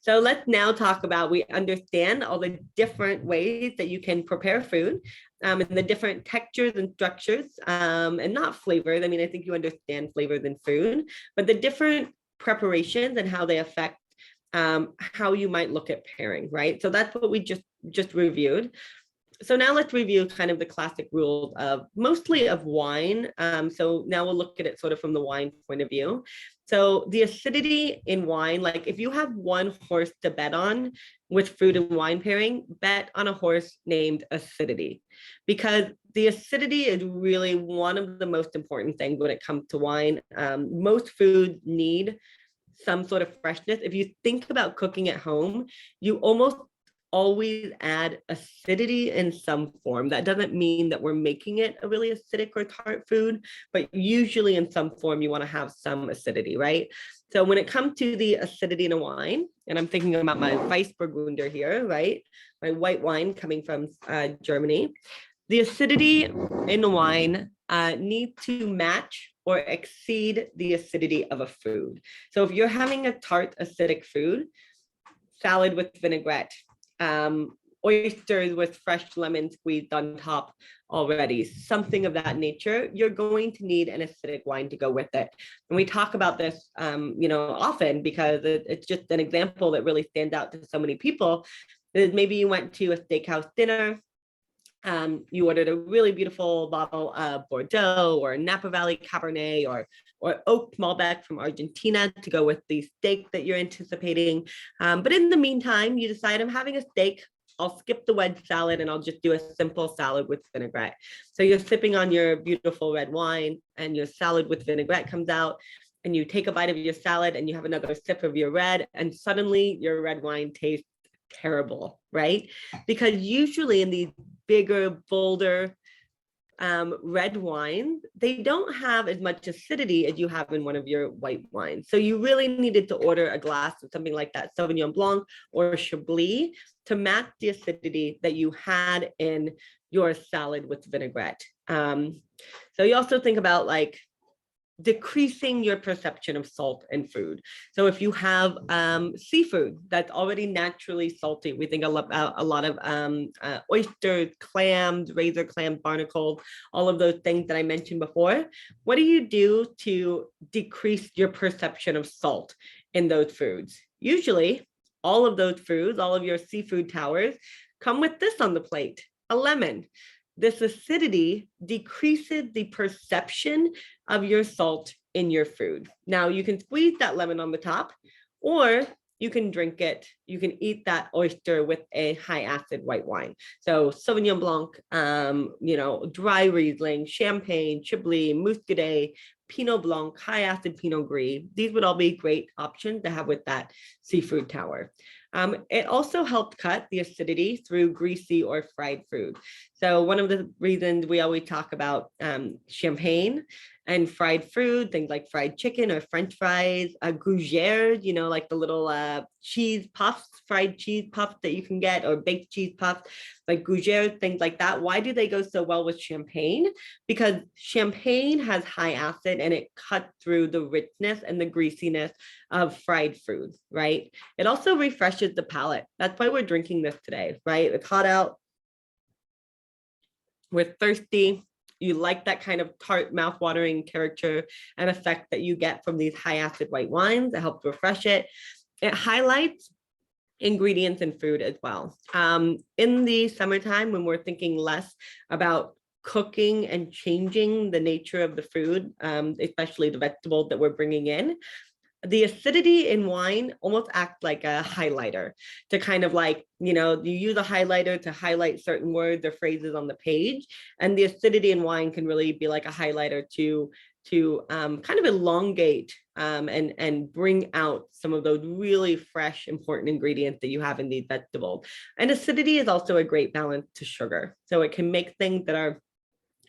So let's now talk about, we understand all the different ways that you can prepare food, and the different textures and structures, and not flavors. I mean, I think you understand flavors in food, but the different preparations and how they affect how you might look at pairing, right? So that's what we just reviewed. So now let's review kind of the classic rules of mostly of wine. So now we'll look at it sort of from the wine point of view. So the acidity in wine, like if you have one horse to bet on with food and wine pairing, bet on a horse named acidity, because the acidity is really one of the most important things when it comes to wine. Most foods need some sort of freshness. If you think about cooking at home, you almost always add acidity in some form. That doesn't mean that we're making it a really acidic or tart food, but usually in some form you want to have some acidity, right? So when it comes to the acidity in a wine, and I'm thinking about my Weissburgunder here, right? My white wine coming from Germany. The acidity in the wine needs to match or exceed the acidity of a food. So if you're having a tart acidic food, salad with vinaigrette, oysters with fresh lemon squeezed on top already, something of that nature, you're going to need an acidic wine to go with it. And we talk about this, often because it's just an example that really stands out to so many people. Maybe you went to a steakhouse dinner, you ordered a really beautiful bottle of Bordeaux or Napa Valley Cabernet or Oak Malbec from Argentina to go with the steak that you're anticipating. But in the meantime, you decide, I'm having a steak, I'll skip the wedge salad and I'll just do a simple salad with vinaigrette. So you're sipping on your beautiful red wine and your salad with vinaigrette comes out, and you take a bite of your salad and you have another sip of your red, and suddenly your red wine tastes terrible, right? Because usually in these bigger, bolder red wines, they don't have as much acidity as you have in one of your white wines. So you really needed to order a glass of something like that Sauvignon Blanc or Chablis to match the acidity that you had in your salad with vinaigrette. So you also think about like decreasing your perception of salt in food. So if you have seafood that's already naturally salty, we think about a lot of oysters, clams, razor clams, barnacles, all of those things that I mentioned before. What do you do to decrease your perception of salt in those foods? Usually, all of those foods, all of your seafood towers come with this on the plate, a lemon. This acidity decreases the perception of your salt in your food. Now you can squeeze that lemon on the top, or you can drink it. You can eat that oyster with a high acid white wine. So Sauvignon Blanc, dry Riesling, Champagne, Chablis, Muscadet, Pinot Blanc, high acid Pinot Gris. These would all be great options to have with that seafood tower. It also helped cut the acidity through greasy or fried food. So one of the reasons we always talk about champagne and fried food, things like fried chicken or French fries, gougères, like the little cheese puffs, fried cheese puffs that you can get, or baked cheese puffs, like gougères, things like that. Why do they go so well with champagne? Because champagne has high acid and it cuts through the richness and the greasiness of fried food, right? It also refreshes the palate. That's why we're drinking this today, right? It's hot out. We're thirsty. You like that kind of tart, mouth-watering character and effect that you get from these high acid white wines. It helps refresh it. It highlights ingredients in food as well. In the summertime, when we're thinking less about cooking and changing the nature of the food, especially the vegetables that we're bringing in, the acidity in wine almost acts like a highlighter to kind of like, you use a highlighter to highlight certain words or phrases on the page. And the acidity in wine can really be like a highlighter to kind of elongate and bring out some of those really fresh, important ingredients that you have in these vegetables. And acidity is also a great balance to sugar. So it can make things that are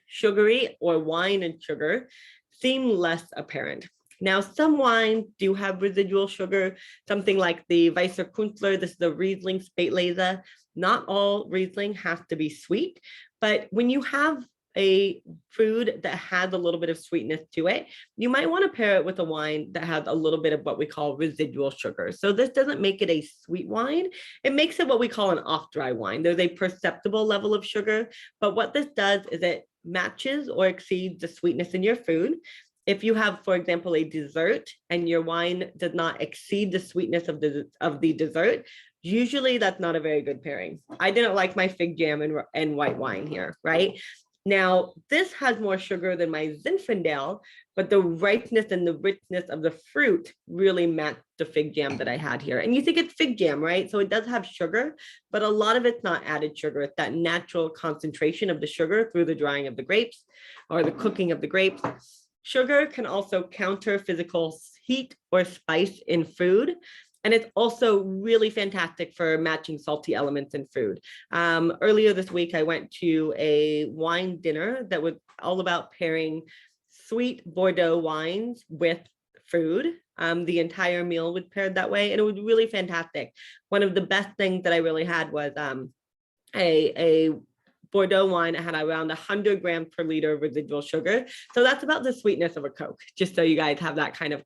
sugary or wine and sugar seem less apparent. Now, some wines do have residual sugar, something like the Weisser Künstler, this is the Riesling Spätlese. Not all Riesling has to be sweet, but when you have a food that has a little bit of sweetness to it, you might want to pair it with a wine that has a little bit of what we call residual sugar. So this doesn't make it a sweet wine. It makes it what we call an off-dry wine. There's a perceptible level of sugar, but what this does is it matches or exceeds the sweetness in your food. If you have, for example, a dessert and your wine does not exceed the sweetness of the dessert, usually that's not a very good pairing. I didn't like my fig jam and white wine here, right? Now, this has more sugar than my Zinfandel, but the ripeness and the richness of the fruit really match the fig jam that I had here. And you think it's fig jam, right? So it does have sugar, but a lot of it's not added sugar. It's that natural concentration of the sugar through the drying of the grapes or the cooking of the grapes. Sugar can also counter physical heat or spice in food. And it's also really fantastic for matching salty elements in food. Earlier this week, I went to a wine dinner that was all about pairing sweet Bordeaux wines with food. The entire meal was paired that way, and it was really fantastic. One of the best things that I really had was a Bordeaux wine. It had around 100 grams per liter of residual sugar. So that's about the sweetness of a Coke, just so you guys have that kind of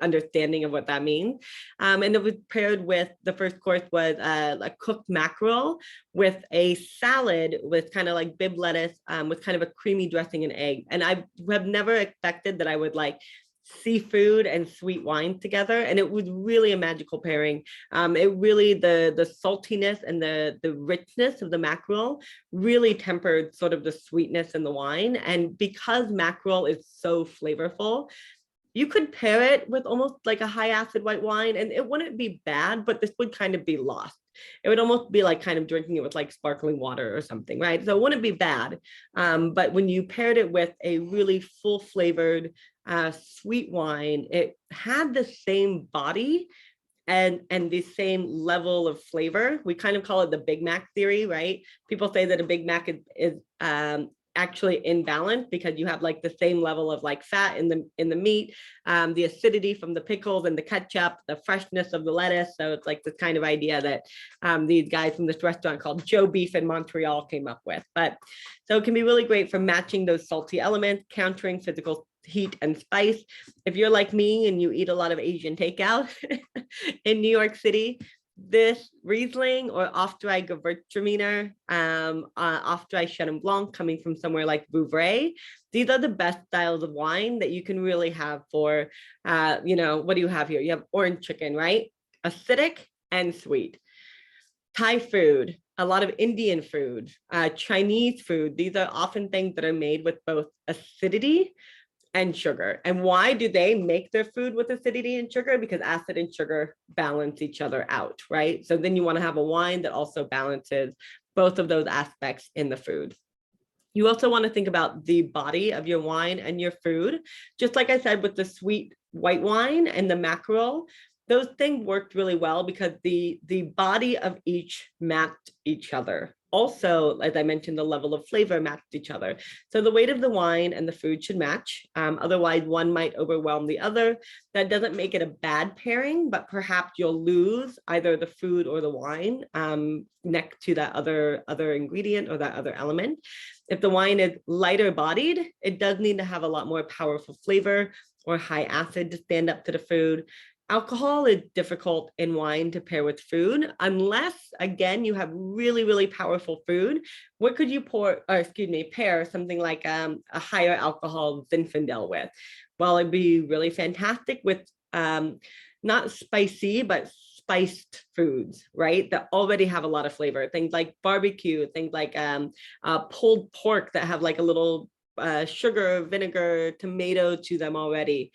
understanding of what that means. And it was paired with, the first course was a cooked mackerel with a salad with kind of like bib lettuce with kind of a creamy dressing and egg. And I have never expected that I would like seafood and sweet wine together, and it was really a magical pairing. It really, the saltiness and the richness of the mackerel really tempered sort of the sweetness in the wine. And because mackerel is so flavorful, you could pair it with almost like a high acid white wine and it wouldn't be bad, but this would kind of be lost. It would almost be like kind of drinking it with like sparkling water or something, right? So it wouldn't be bad. But when you paired it with a really full flavored sweet wine, it had the same body and the same level of flavor. We kind of call it the Big Mac theory, right? People say that a Big Mac is actually in balance because you have like the same level of like fat in the meat, the acidity from the pickles and the ketchup, the freshness of the lettuce. So it's like this kind of idea that these guys from this restaurant called Joe Beef in Montreal came up with. But so it can be really great for matching those salty elements, countering physical heat and spice. If you're like me and you eat a lot of Asian takeout in New York City, this Riesling or off-dry Gewürztraminer, off-dry Chenin Blanc coming from somewhere like Vouvray, these are the best styles of wine that you can really have for, what do you have here? You have orange chicken, right? Acidic and sweet. Thai food, a lot of Indian food, Chinese food. These are often things that are made with both acidity and sugar. And why do they make their food with acidity and sugar? Because acid and sugar balance each other out, right? So then you want to have a wine that also balances both of those aspects in the food. You also want to think about the body of your wine and your food. Just like I said with the sweet white wine and the mackerel, those things worked really well because the body of each matched each other. Also, as I mentioned, the level of flavor matched each other. So the weight of the wine and the food should match. Otherwise, one might overwhelm the other. That doesn't make it a bad pairing, but perhaps you'll lose either the food or the wine next to that other ingredient or that other element. If the wine is lighter bodied, it does need to have a lot more powerful flavor or high acid to stand up to the food. Alcohol is difficult in wine to pair with food, unless, again, you have really, really powerful food. What could you pair something like a higher alcohol Zinfandel with? Well, it'd be really fantastic with not spicy, but spiced foods, right? That already have a lot of flavor. Things like barbecue, things like pulled pork that have like a little sugar, vinegar, tomato to them already,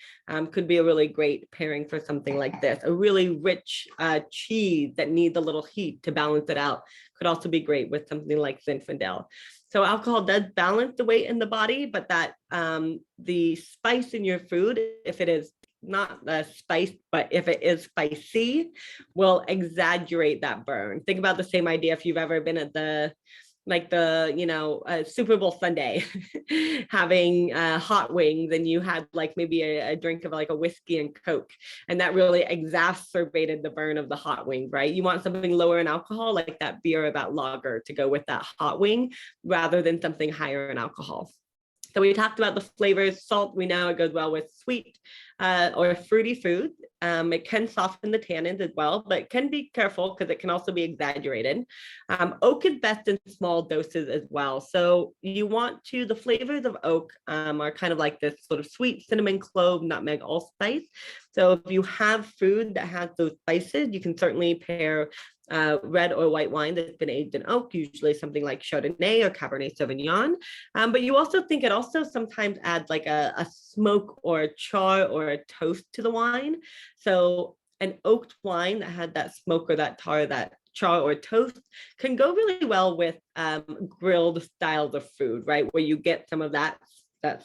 could be a really great pairing for something like this. A really rich cheese that needs a little heat to balance it out could also be great with something like Zinfandel. So alcohol does balance the weight in the body, but that the spice in your food, if it is not spice, but if it is spicy, will exaggerate that burn. Think about the same idea if you've ever been at the Super Bowl Sunday having hot wings, and you had like maybe a drink of like a whiskey and Coke, and that really exacerbated the burn of the hot wing, right? You want something lower in alcohol, like that beer or that lager, to go with that hot wing rather than something higher in alcohol. So we talked about the flavors. Salt, we know it goes well with sweet or fruity food. It can soften the tannins as well, but can be careful because it can also be exaggerated. Oak is best in small doses as well. So you want to, the flavors of oak are kind of like this sort of sweet cinnamon, clove, nutmeg, allspice. So if you have food that has those spices, you can certainly pair red or white wine that's been aged in oak, usually something like Chardonnay or Cabernet Sauvignon. But you also think it also sometimes adds like a smoke or a char or a toast to the wine. So an oaked wine that had that smoke or that tar, that char or toast can go really well with grilled styles of food, right? Where you get some of that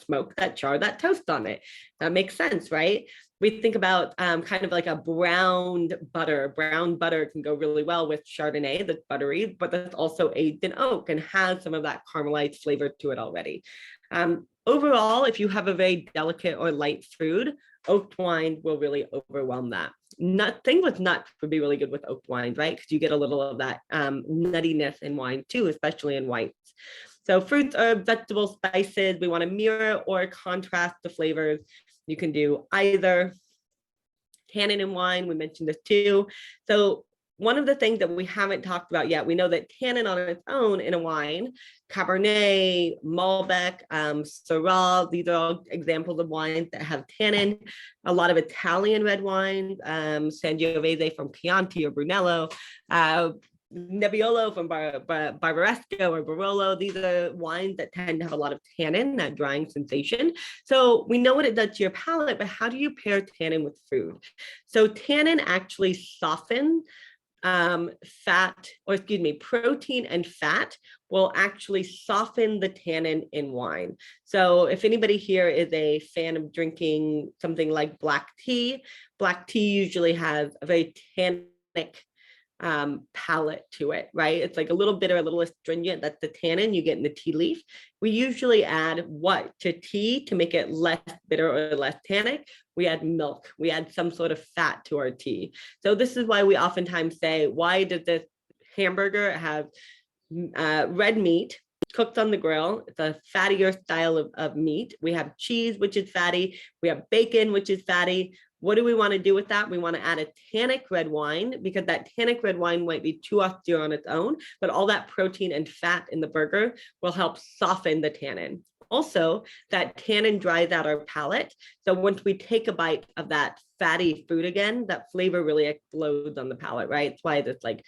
smoke, that char, that toast on it. That makes sense, right? We think about kind of like a brown butter. Brown butter can go really well with Chardonnay, that's buttery, but that's also aged in oak and has some of that caramelized flavor to it already. Overall, if you have a very delicate or light food, oaked wine will really overwhelm that. Thing with nuts would be really good with oaked wines, right? Because you get a little of that nuttiness in wine too, especially in whites. So fruits, herbs, vegetables, spices, we want to mirror or contrast the flavors. You can do either. Tannin in wine, we mentioned this too. So one of the things that we haven't talked about yet, we know that tannin on its own in a wine, Cabernet, Malbec, Syrah, these are all examples of wines that have tannin. A lot of Italian red wines, Sangiovese from Chianti or Brunello, Nebbiolo from Barbaresco or Barolo. These are wines that tend to have a lot of tannin, that drying sensation. So we know what it does to your palate, but how do you pair tannin with food? So tannin actually softens protein and fat will actually soften the tannin in wine. So if anybody here is a fan of drinking something like black tea usually has a very tannic palate to it, right? It's like a little bitter, a little astringent. That's the tannin you get in the tea leaf. We usually add what to tea to make it less bitter or less tannic? We add milk. We add some sort of fat to our tea. So this is why we oftentimes say, why does this hamburger have red meat cooked on the grill? It's a fattier style of meat. We have cheese, which is fatty. We have bacon, which is fatty. What do we want to do with that? We want to add a tannic red wine, because that tannic red wine might be too austere on its own, but all that protein and fat in the burger will help soften the tannin. Also, that tannin dries out our palate. So once we take a bite of that fatty food again, that flavor really explodes on the palate, right? It's why this like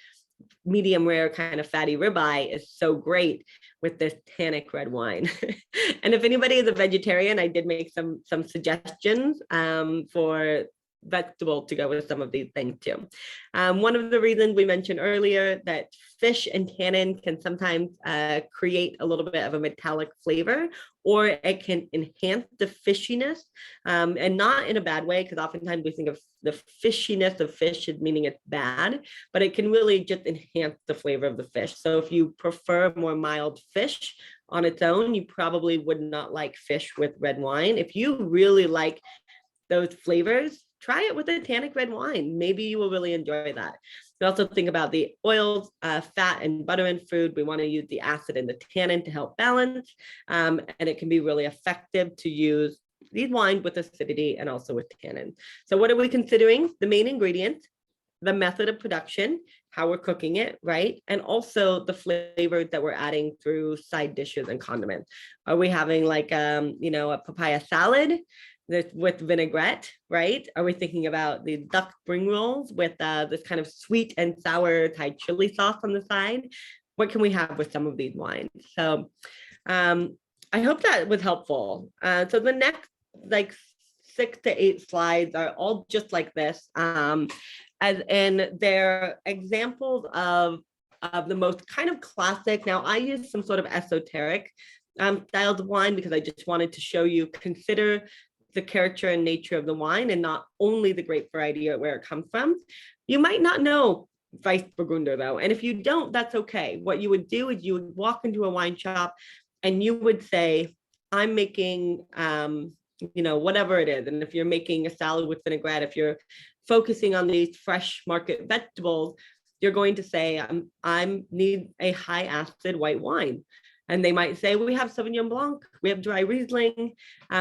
medium rare kind of fatty ribeye is so great with this tannic red wine. And if anybody is a vegetarian, I did make some suggestions for vegetable to go with some of these things too. One of the reasons we mentioned earlier that fish and tannin can sometimes create a little bit of a metallic flavor, or it can enhance the fishiness, and not in a bad way, because oftentimes we think of the fishiness of fish as meaning it's bad, but it can really just enhance the flavor of the fish. So if you prefer more mild fish on its own, you probably would not like fish with red wine. If you really like those flavors, try it with a tannic red wine. Maybe you will really enjoy that. We also think about the oils, fat, and butter in food. We want to use the acid and the tannin to help balance, and it can be really effective to use these wines with acidity and also with tannin. So what are we considering? The main ingredients, the method of production, how we're cooking it, right? And also the flavors that we're adding through side dishes and condiments. Are we having like, a papaya salad with vinaigrette, right? Are we thinking about the duck spring rolls with this kind of sweet and sour Thai chili sauce on the side? What can we have with some of these wines? So I hope that was helpful. So the next like 6 to 8 slides are all just like this. As in they're examples of the most kind of classic. Now I use some sort of esoteric styles of wine because I just wanted to show you, consider the character and nature of the wine and not only the grape variety or where it comes from. You might not know Weissburgunder though. And if you don't, that's okay. What you would do is you would walk into a wine shop and you would say, I'm making, whatever it is. And if you're making a salad with vinaigrette, if you're focusing on these fresh market vegetables, you're going to say, I need a high acid white wine. And they might say, we have Sauvignon Blanc, we have dry Riesling,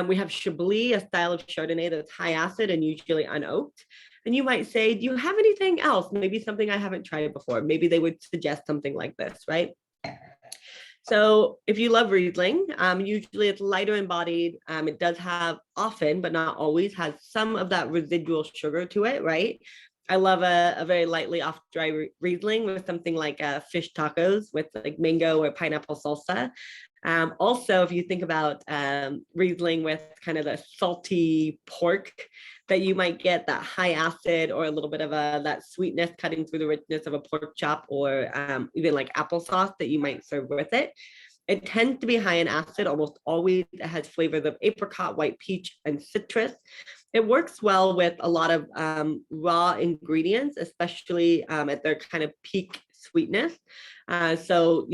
we have Chablis, a style of Chardonnay that's high acid and usually unoaked. And you might say, do you have anything else? Maybe something I haven't tried before. Maybe they would suggest something like this, right? So if you love Riesling, usually it's lighter embodied. It does have often, but not always, has some of that residual sugar to it, right? I love a very lightly off dry Riesling with something like fish tacos with like mango or pineapple salsa. Also, if you think about Riesling with kind of the salty pork that you might get, that high acid or a little bit of that sweetness cutting through the richness of a pork chop, or even like applesauce that you might serve with it. It tends to be high in acid. Almost always it has flavors of apricot, white peach, and citrus. It works well with a lot of raw ingredients, especially at their kind of peak sweetness. So,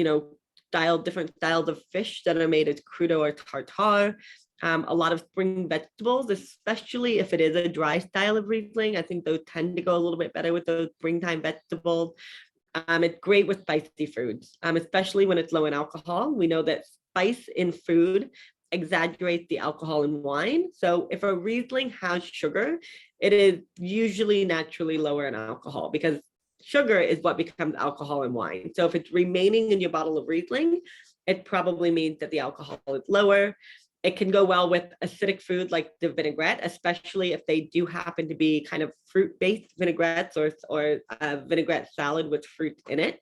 different styles of fish that are made as crudo or tartare. A lot of spring vegetables, especially if it is a dry style of Riesling. I think those tend to go a little bit better with those springtime vegetables. It's great with spicy foods, especially when it's low in alcohol. We know that spice in food exaggerates the alcohol in wine. So if a Riesling has sugar, it is usually naturally lower in alcohol because sugar is what becomes alcohol in wine. So if it's remaining in your bottle of Riesling, it probably means that the alcohol is lower. It can go well with acidic food like the vinaigrette, especially if they do happen to be kind of fruit-based vinaigrettes or vinaigrette salad with fruit in it.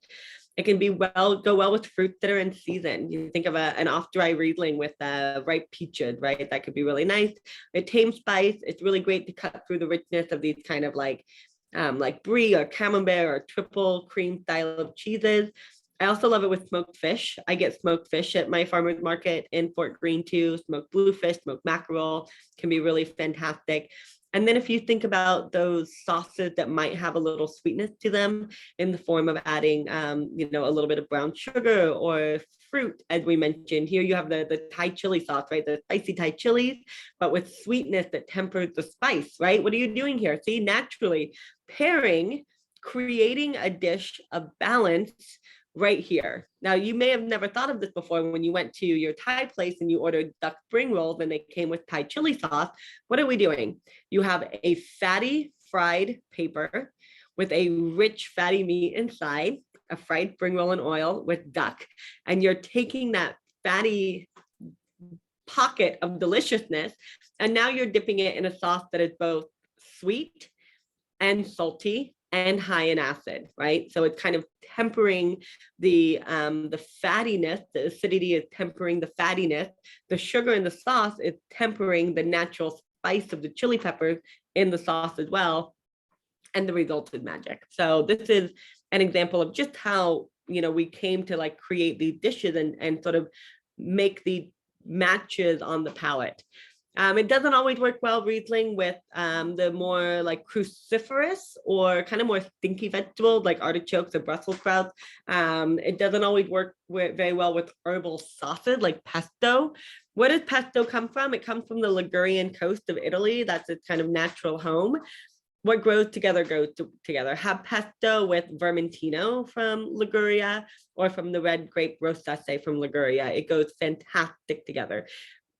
It can go well with fruits that are in season. You think of an off-dry Riesling with ripe peaches, right? That could be really nice. A tame spice, it's really great to cut through the richness of these kind of like like brie or camembert or triple cream style of cheeses. I also love it with smoked fish. I get smoked fish at my farmer's market in Fort Greene too. Smoked bluefish, smoked mackerel can be really fantastic. And then if you think about those sauces that might have a little sweetness to them in the form of adding, a little bit of brown sugar or fruit, as we mentioned, here you have the Thai chili sauce, right? The spicy Thai chilies, but with sweetness that tempers the spice, right? What are you doing here? See, naturally pairing, creating a dish of balance right here. Now, you may have never thought of this before when you went to your Thai place and you ordered duck spring rolls and they came with Thai chili sauce. What are we doing? You have a fatty fried paper with a rich fatty meat inside, a fried spring roll in oil with duck, and you're taking that fatty pocket of deliciousness and now you're dipping it in a sauce that is both sweet and salty and high in acid, right? So it's kind of tempering the fattiness. The acidity is tempering the fattiness. The sugar in the sauce is tempering the natural spice of the chili peppers in the sauce as well. And the result is magic. So this is an example of just how, we came to like create these dishes and sort of make the matches on the palate. It doesn't always work well Riesling with the more like cruciferous or kind of more stinky vegetables like artichokes or Brussels sprouts. It doesn't always work very well with herbal sauces like pesto. Where does pesto come from? It comes from the Ligurian coast of Italy. That's its kind of natural home. What grows together goes together. Have pesto with Vermentino from Liguria or from the red grape Rosace from Liguria. It goes fantastic together.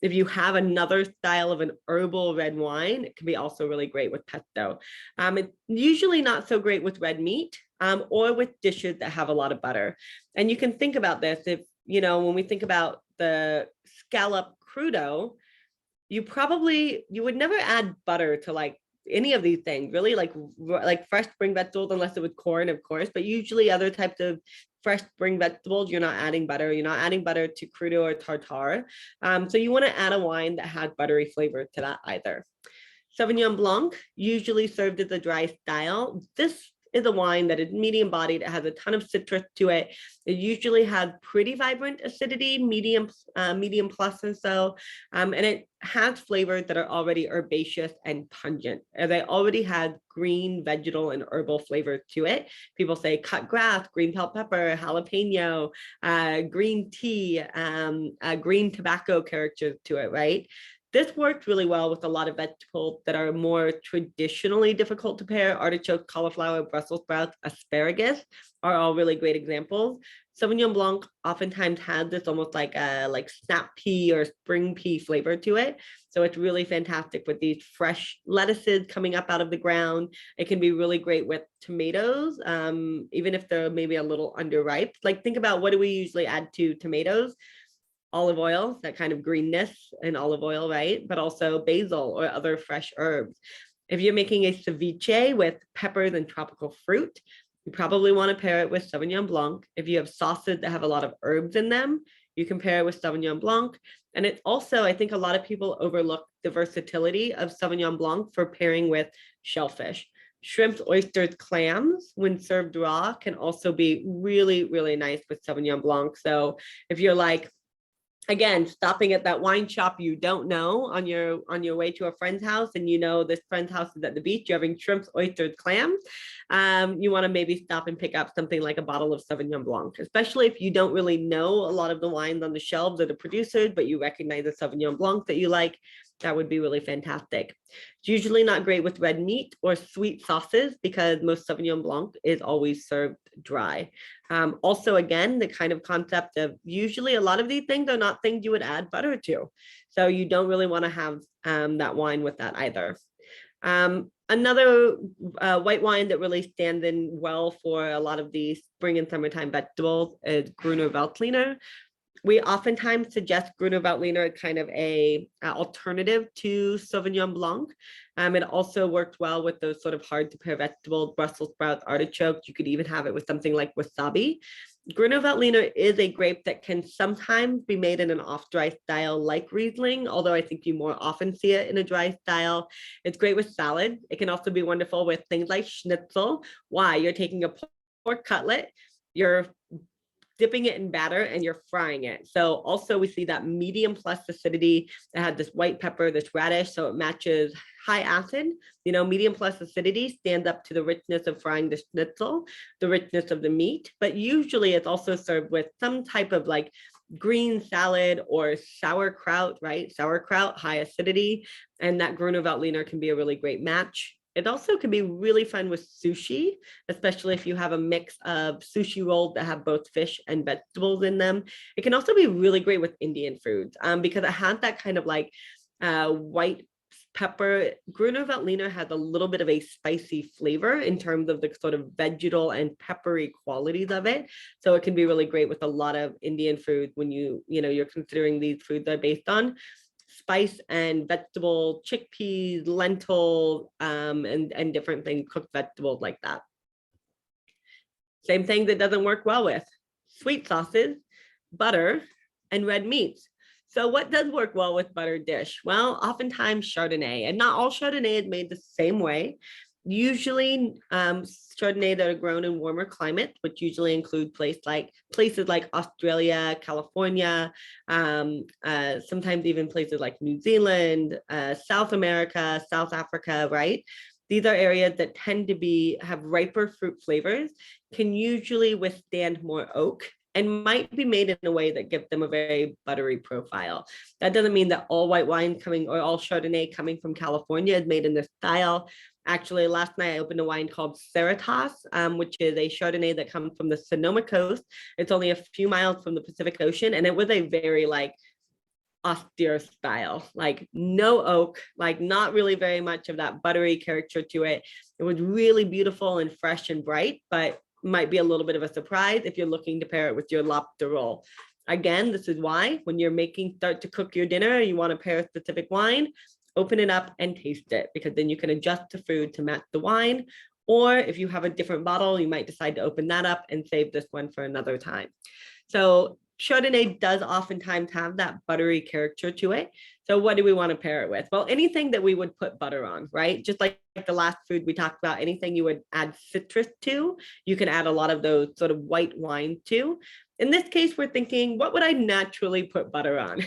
If you have another style of an herbal red wine, it can be also really great with pesto. It's usually not so great with red meat or with dishes that have a lot of butter. And you can think about this if, when we think about the scallop crudo, you would never add butter to like any of these things, really, like fresh spring vegetables, unless it was corn, of course, but usually other types of fresh spring vegetables, you're not adding butter. You're not adding butter to crudo or tartare. So you want to add a wine that has buttery flavor to that either. Sauvignon Blanc, usually served as a dry style. This is a wine that is medium bodied. It has a ton of citrus to it. It usually has pretty vibrant acidity, medium plus or so. And it has flavors that are already herbaceous and pungent. They already have green, vegetal, and herbal flavors to it. People say cut grass, green bell pepper, jalapeno, green tea, green tobacco characters to it, right? This worked really well with a lot of vegetables that are more traditionally difficult to pair. Artichoke, cauliflower, Brussels sprouts, asparagus are all really great examples. Sauvignon Blanc oftentimes has this almost like a snap pea or spring pea flavor to it. So it's really fantastic with these fresh lettuces coming up out of the ground. It can be really great with tomatoes, even if they're maybe a little underripe. Like think about what do we usually add to tomatoes? Olive oil, that kind of greenness in olive oil, right? But also basil or other fresh herbs. If you're making a ceviche with peppers and tropical fruit, you probably want to pair it with Sauvignon Blanc. If you have sauces that have a lot of herbs in them, you can pair it with Sauvignon Blanc. And it also, I think a lot of people overlook the versatility of Sauvignon Blanc for pairing with shellfish. Shrimps, oysters, clams, when served raw, can also be really, really nice with Sauvignon Blanc. So if you're like, again, stopping at that wine shop you don't know on your way to a friend's house, and this friend's house is at the beach, you're having shrimps, oysters, clams, you want to maybe stop and pick up something like a bottle of Sauvignon Blanc, especially if you don't really know a lot of the wines on the shelves of the producers, but you recognize the Sauvignon Blanc that you like. That would be really fantastic. It's usually not great with red meat or sweet sauces because most Sauvignon Blanc is always served dry. Also, again, the kind of concept of usually a lot of these things are not things you would add butter to. So you don't really want to have that wine with that either. Another white wine that really stands in well for a lot of these spring and summertime vegetables is Gruner Veltliner. We oftentimes suggest Gruner Veltliner as kind of a alternative to Sauvignon Blanc. It also worked well with those sort of hard to pair vegetables, Brussels sprouts, artichokes. You could even have it with something like wasabi. Gruner Veltliner is a grape that can sometimes be made in an off-dry style like Riesling, although I think you more often see it in a dry style. It's great with salad. It can also be wonderful with things like schnitzel. Why? You're taking a pork cutlet, you're dipping it in batter and you're frying it. So also we see that medium plus acidity that had this white pepper, this radish, so it matches high acid. You know, medium plus acidity stands up to the richness of frying the schnitzel, the richness of the meat, but usually it's also served with some type of like green salad or sauerkraut, right? Sauerkraut, high acidity, and that Gruner Veltliner can be a really great match. It also can be really fun with sushi, especially if you have a mix of sushi rolls that have both fish and vegetables in them. It can also be really great with Indian foods because it has that kind of like white pepper. Gruner Veltliner has a little bit of a spicy flavor in terms of the sort of vegetal and peppery qualities of it. So it can be really great with a lot of Indian food when you're considering these foods are based on spice and vegetable, chickpeas, lentils, and different things, cooked vegetables like that. Same thing that doesn't work well with sweet sauces, butter, and red meats. So what does work well with buttered dish? Well, oftentimes Chardonnay, and not all Chardonnay is made the same way. Usually Chardonnay that are grown in warmer climates, which usually include places like Australia, California, sometimes even places like New Zealand, South America, South Africa, right? These are areas that tend to have riper fruit flavors, can usually withstand more oak, and might be made in a way that gives them a very buttery profile. That doesn't mean that all white wine coming or all Chardonnay coming from California is made in this style. Actually, last night I opened a wine called Cerritos, which is a Chardonnay that comes from the Sonoma coast. It's only a few miles from the Pacific Ocean, and it was a very like austere style, like no oak, like not really very much of that buttery character to it. It was really beautiful and fresh and bright, but might be a little bit of a surprise if you're looking to pair it with your lobster roll. Again, this is why when you're start to cook your dinner, you want to pair a specific wine, open it up and taste it, because then you can adjust the food to match the wine. Or if you have a different bottle, you might decide to open that up and save this one for another time. So Chardonnay does oftentimes have that buttery character to it. So what do we want to pair it with? Well, anything that we would put butter on, right? Just like the last food we talked about, anything you would add citrus to, you can add a lot of those sort of white wine to. In this case, we're thinking, what would I naturally put butter on?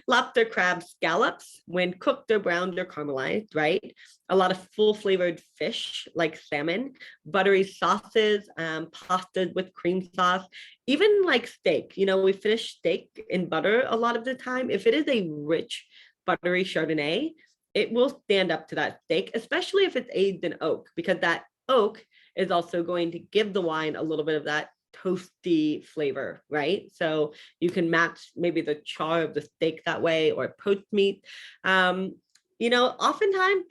Lobster crab scallops, when cooked or browned or caramelized, right? A lot of full flavored fish like salmon, buttery sauces, pastas with cream sauce, even like steak. You know, we finish steak in butter a lot of the time. If it is a rich, buttery Chardonnay, it will stand up to that steak, especially if it's aged in oak, because that oak is also going to give the wine a little bit of that toasty flavor, right? So you can match maybe the char of the steak that way, or poached meat. Oftentimes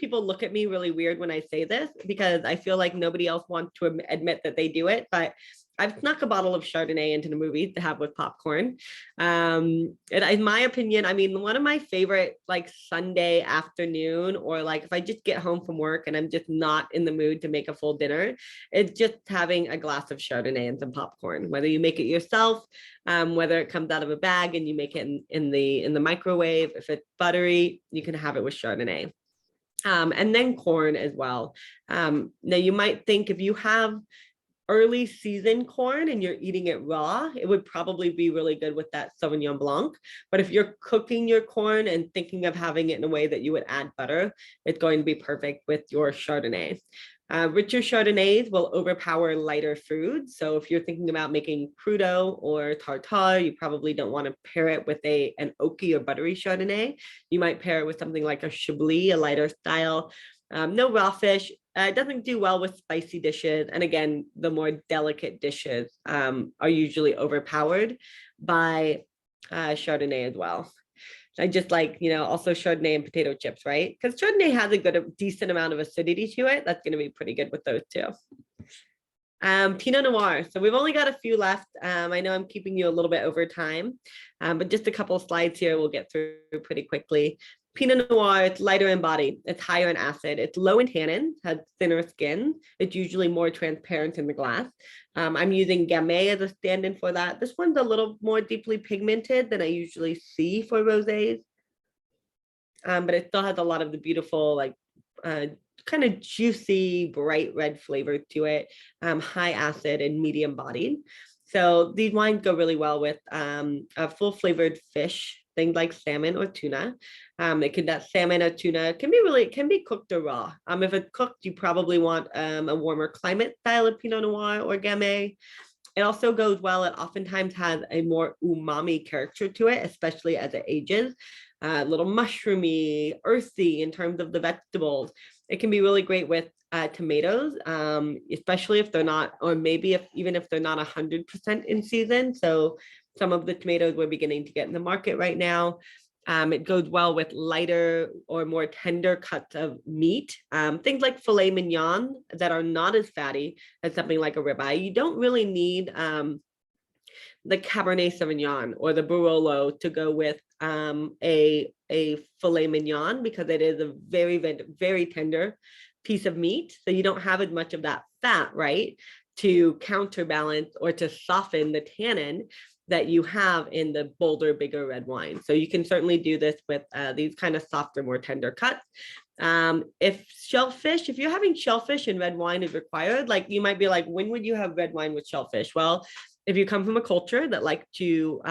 people look at me really weird when I say this, because I feel like nobody else wants to admit that they do it, but I've snuck a bottle of Chardonnay into the movies to have with popcorn. And in my opinion, I mean, one of my favorite like Sunday afternoon, or like if I just get home from work and I'm just not in the mood to make a full dinner, it's just having a glass of Chardonnay and some popcorn, whether you make it yourself, whether it comes out of a bag and you make it in the microwave. If it's buttery, you can have it with Chardonnay. And then corn as well. Now you might think if you have early season corn and you're eating it raw, it would probably be really good with that Sauvignon Blanc. But if you're cooking your corn and thinking of having it in a way that you would add butter, it's going to be perfect with your Chardonnay. Richer Chardonnays will overpower lighter foods. So if you're thinking about making crudo or tartare, you probably don't want to pair it with an oaky or buttery Chardonnay. You might pair it with something like a Chablis, a lighter style. No raw fish. It doesn't do well with spicy dishes. And again, the more delicate dishes are usually overpowered by Chardonnay as well. I just like, also Chardonnay and potato chips, right? Because Chardonnay has a decent amount of acidity to it. That's going to be pretty good with those too. Pinot Noir. So we've only got a few left. I know I'm keeping you a little bit over time, but just a couple of slides here we'll get through pretty quickly. Pinot Noir, it's lighter in body, it's higher in acid, it's low in tannin, has thinner skin, it's usually more transparent in the glass. I'm using Gamay as a stand-in for that. This one's a little more deeply pigmented than I usually see for rosés, but it still has a lot of the beautiful, like kind of juicy, bright red flavor to it, high acid and medium bodied. So these wines go really well with a full flavored fish, things like salmon or tuna. That salmon or tuna can be cooked or raw. If it's cooked, you probably want a warmer climate style of Pinot Noir or Gamay. It also goes well. It oftentimes has a more umami character to it, especially as it ages. A little mushroomy, earthy in terms of the vegetables. It can be really great with tomatoes, especially if they're not, or maybe even if they're not 100% in season. So some of the tomatoes we're beginning to get in the market right now. It goes well with lighter or more tender cuts of meat. Things like filet mignon that are not as fatty as something like a ribeye. You don't really need the Cabernet Sauvignon or the Barolo to go with a filet mignon, because it is a very, very tender piece of meat. So you don't have as much of that fat, right, to counterbalance or to soften the tannin that you have in the bolder, bigger red wine. So you can certainly do this with these kind of softer, more tender cuts. If you're having shellfish and red wine is required, like you might be like, when would you have red wine with shellfish? Well, if you come from a culture that like to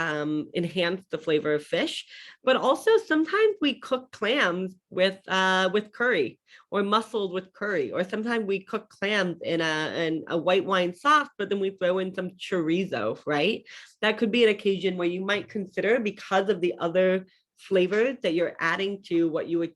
enhance the flavor of fish, but also sometimes we cook clams with curry, or mussels with curry, or sometimes we cook clams in a white wine sauce, but then we throw in some chorizo, right? That could be an occasion where you might consider, because of the other flavors that you're adding to what you would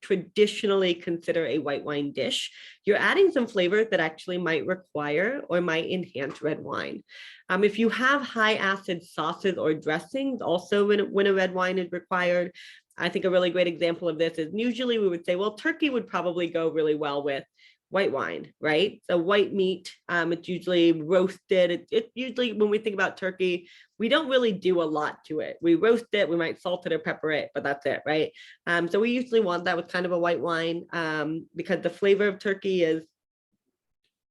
traditionally consider a white wine dish, you're adding some flavors that actually might require or might enhance red wine. If you have high acid sauces or dressings, also when a red wine is required, I think a really great example of this is usually we would say, well, turkey would probably go really well with white wine, right? So white meat, it's usually roasted. It usually, when we think about turkey, we don't really do a lot to it. We roast it, we might salt it or pepper it, but that's it, right? So we usually want that with kind of a white wine, because the flavor of turkey is,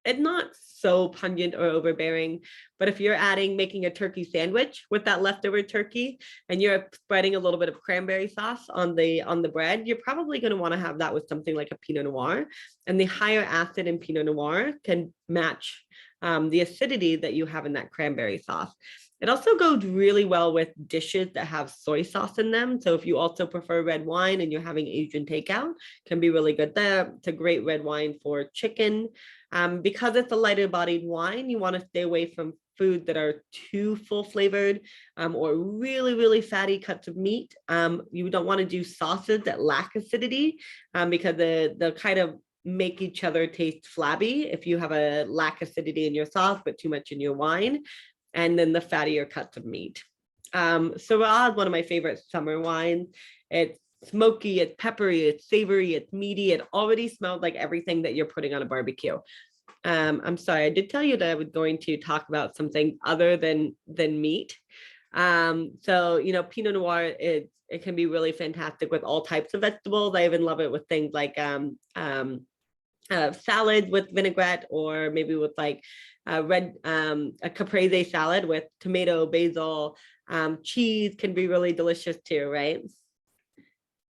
it's not so pungent or overbearing. But if you're making a turkey sandwich with that leftover turkey, and you're spreading a little bit of cranberry sauce on the bread, you're probably going to want to have that with something like a Pinot Noir. And the higher acid in Pinot Noir can match the acidity that you have in that cranberry sauce. It also goes really well with dishes that have soy sauce in them. So if you also prefer red wine and you're having Asian takeout, can be really good there. It's a great red wine for chicken. Because it's a lighter bodied wine, you want to stay away from foods that are too full flavored, or really, really fatty cuts of meat. You don't want to do sauces that lack acidity, because they'll kind of make each other taste flabby if you have a lack acidity in your sauce but too much in your wine. And then the fattier cuts of meat. Syrah is one of my favorite summer wines. It's smoky, it's peppery, it's savory, it's meaty. It already smells like everything that you're putting on a barbecue. I'm sorry, I did tell you that I was going to talk about something other than meat. So, Pinot Noir, it can be really fantastic with all types of vegetables. I even love it with things like salad with vinaigrette, or maybe with like a caprese salad with tomato, basil, cheese can be really delicious too, right?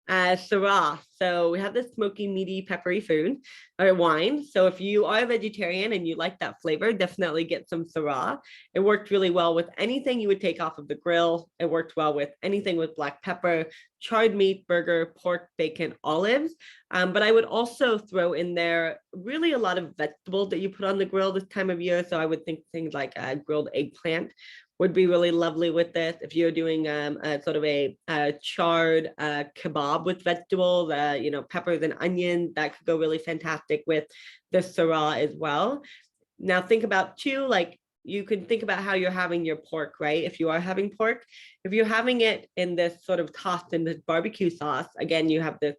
Syrah. So we have this smoky, meaty, peppery food or wine. So if you are a vegetarian and you like that flavor, definitely get some Syrah. It worked really well with anything you would take off of the grill. It worked well with anything with black pepper, charred meat, burger, pork, bacon, olives. But I would also throw in there really a lot of vegetables that you put on the grill this time of year. So I would think things like grilled eggplant would be really lovely with this. If you're doing a sort of a charred kebab with vegetables, peppers and onions, that could go really fantastic with the Syrah as well. Now think about too, like you can think about how you're having your pork, right? If you are having pork, if you're having it in this sort of tossed in this barbecue sauce, again, you have this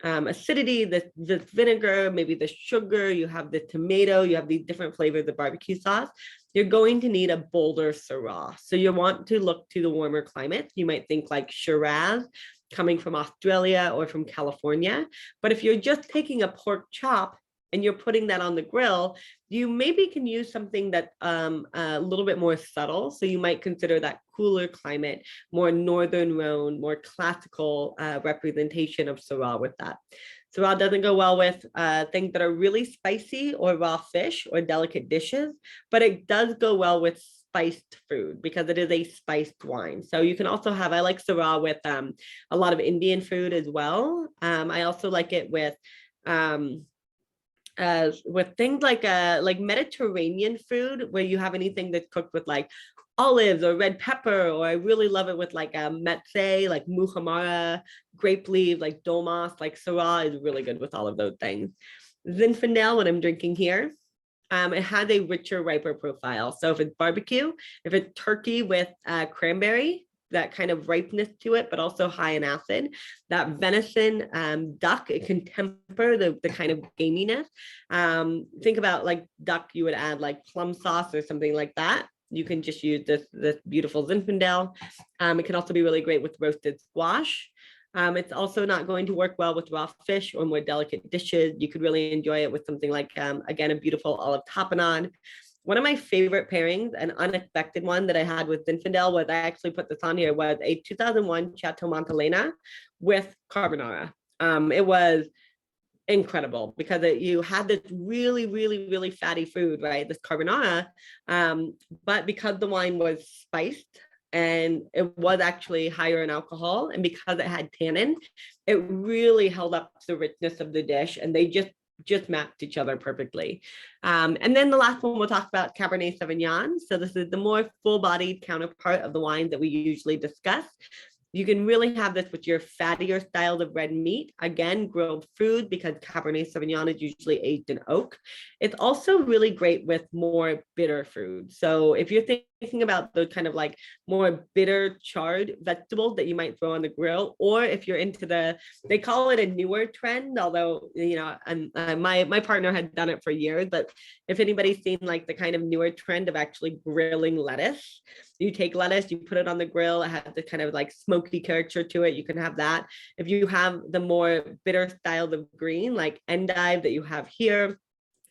acidity, the vinegar, maybe the sugar, you have the tomato, you have these different flavors of barbecue sauce. You're going to need a bolder Syrah. So you want to look to the warmer climate. You might think like Shiraz coming from Australia or from California. But if you're just taking a pork chop and you're putting that on the grill, you maybe can use something that a little bit more subtle. So you might consider that cooler climate, more northern Rhone, more classical representation of Syrah with that. Syrah doesn't go well with things that are really spicy or raw fish or delicate dishes, but it does go well with spiced food because it is a spiced wine. So you can also have, I like Syrah with a lot of Indian food as well. I also like it with things like Mediterranean food, where you have anything that's cooked with like olives or red pepper, or I really love it with like a metse, like muhammara, grape leaf, like dolmas, like Syrah is really good with all of those things. Zinfandel, what I'm drinking here, it has a richer, riper profile. So if it's barbecue, if it's turkey with cranberry, that kind of ripeness to it, but also high in acid. That venison duck, it can temper the kind of gaminess. Think about like duck, you would add like plum sauce or something like that. You can just use this beautiful Zinfandel. It can also be really great with roasted squash. It's also not going to work well with raw fish or more delicate dishes. You could really enjoy it with something like, again, a beautiful olive tapenade. One of my favorite pairings, an unexpected one that I had with Zinfandel, was I actually put this on here, was a 2001 Chateau Montelena with carbonara. It was incredible because you had this really, really, really fatty food, right? This carbonara, but because the wine was spiced and it was actually higher in alcohol, and because it had tannin, it really held up the richness of the dish, and they just matched each other perfectly. And then the last one we'll talk about, Cabernet Sauvignon. So this is the more full-bodied counterpart of the wine that we usually discuss. You can really have this with your fattier styles of red meat. Again, grilled food, because Cabernet Sauvignon is usually aged in oak. It's also really great with more bitter food. So if you're thinking about the kind of like more bitter charred vegetables that you might throw on the grill, or if you're into they call it a newer trend, although, you know, my partner had done it for years, but if anybody's seen like the kind of newer trend of actually grilling lettuce, you take lettuce, you put it on the grill, it has the kind of like smoky character to it. You can have that. If you have the more bitter styles of green, like endive that you have here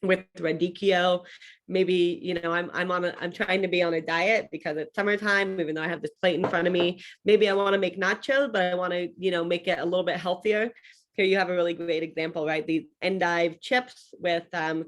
with radicchio, maybe, you know, I'm trying to be on a diet because it's summertime, even though I have this plate in front of me. Maybe I want to make nachos, but I want to, you know, make it a little bit healthier. Here you have a really great example, right? These endive chips with some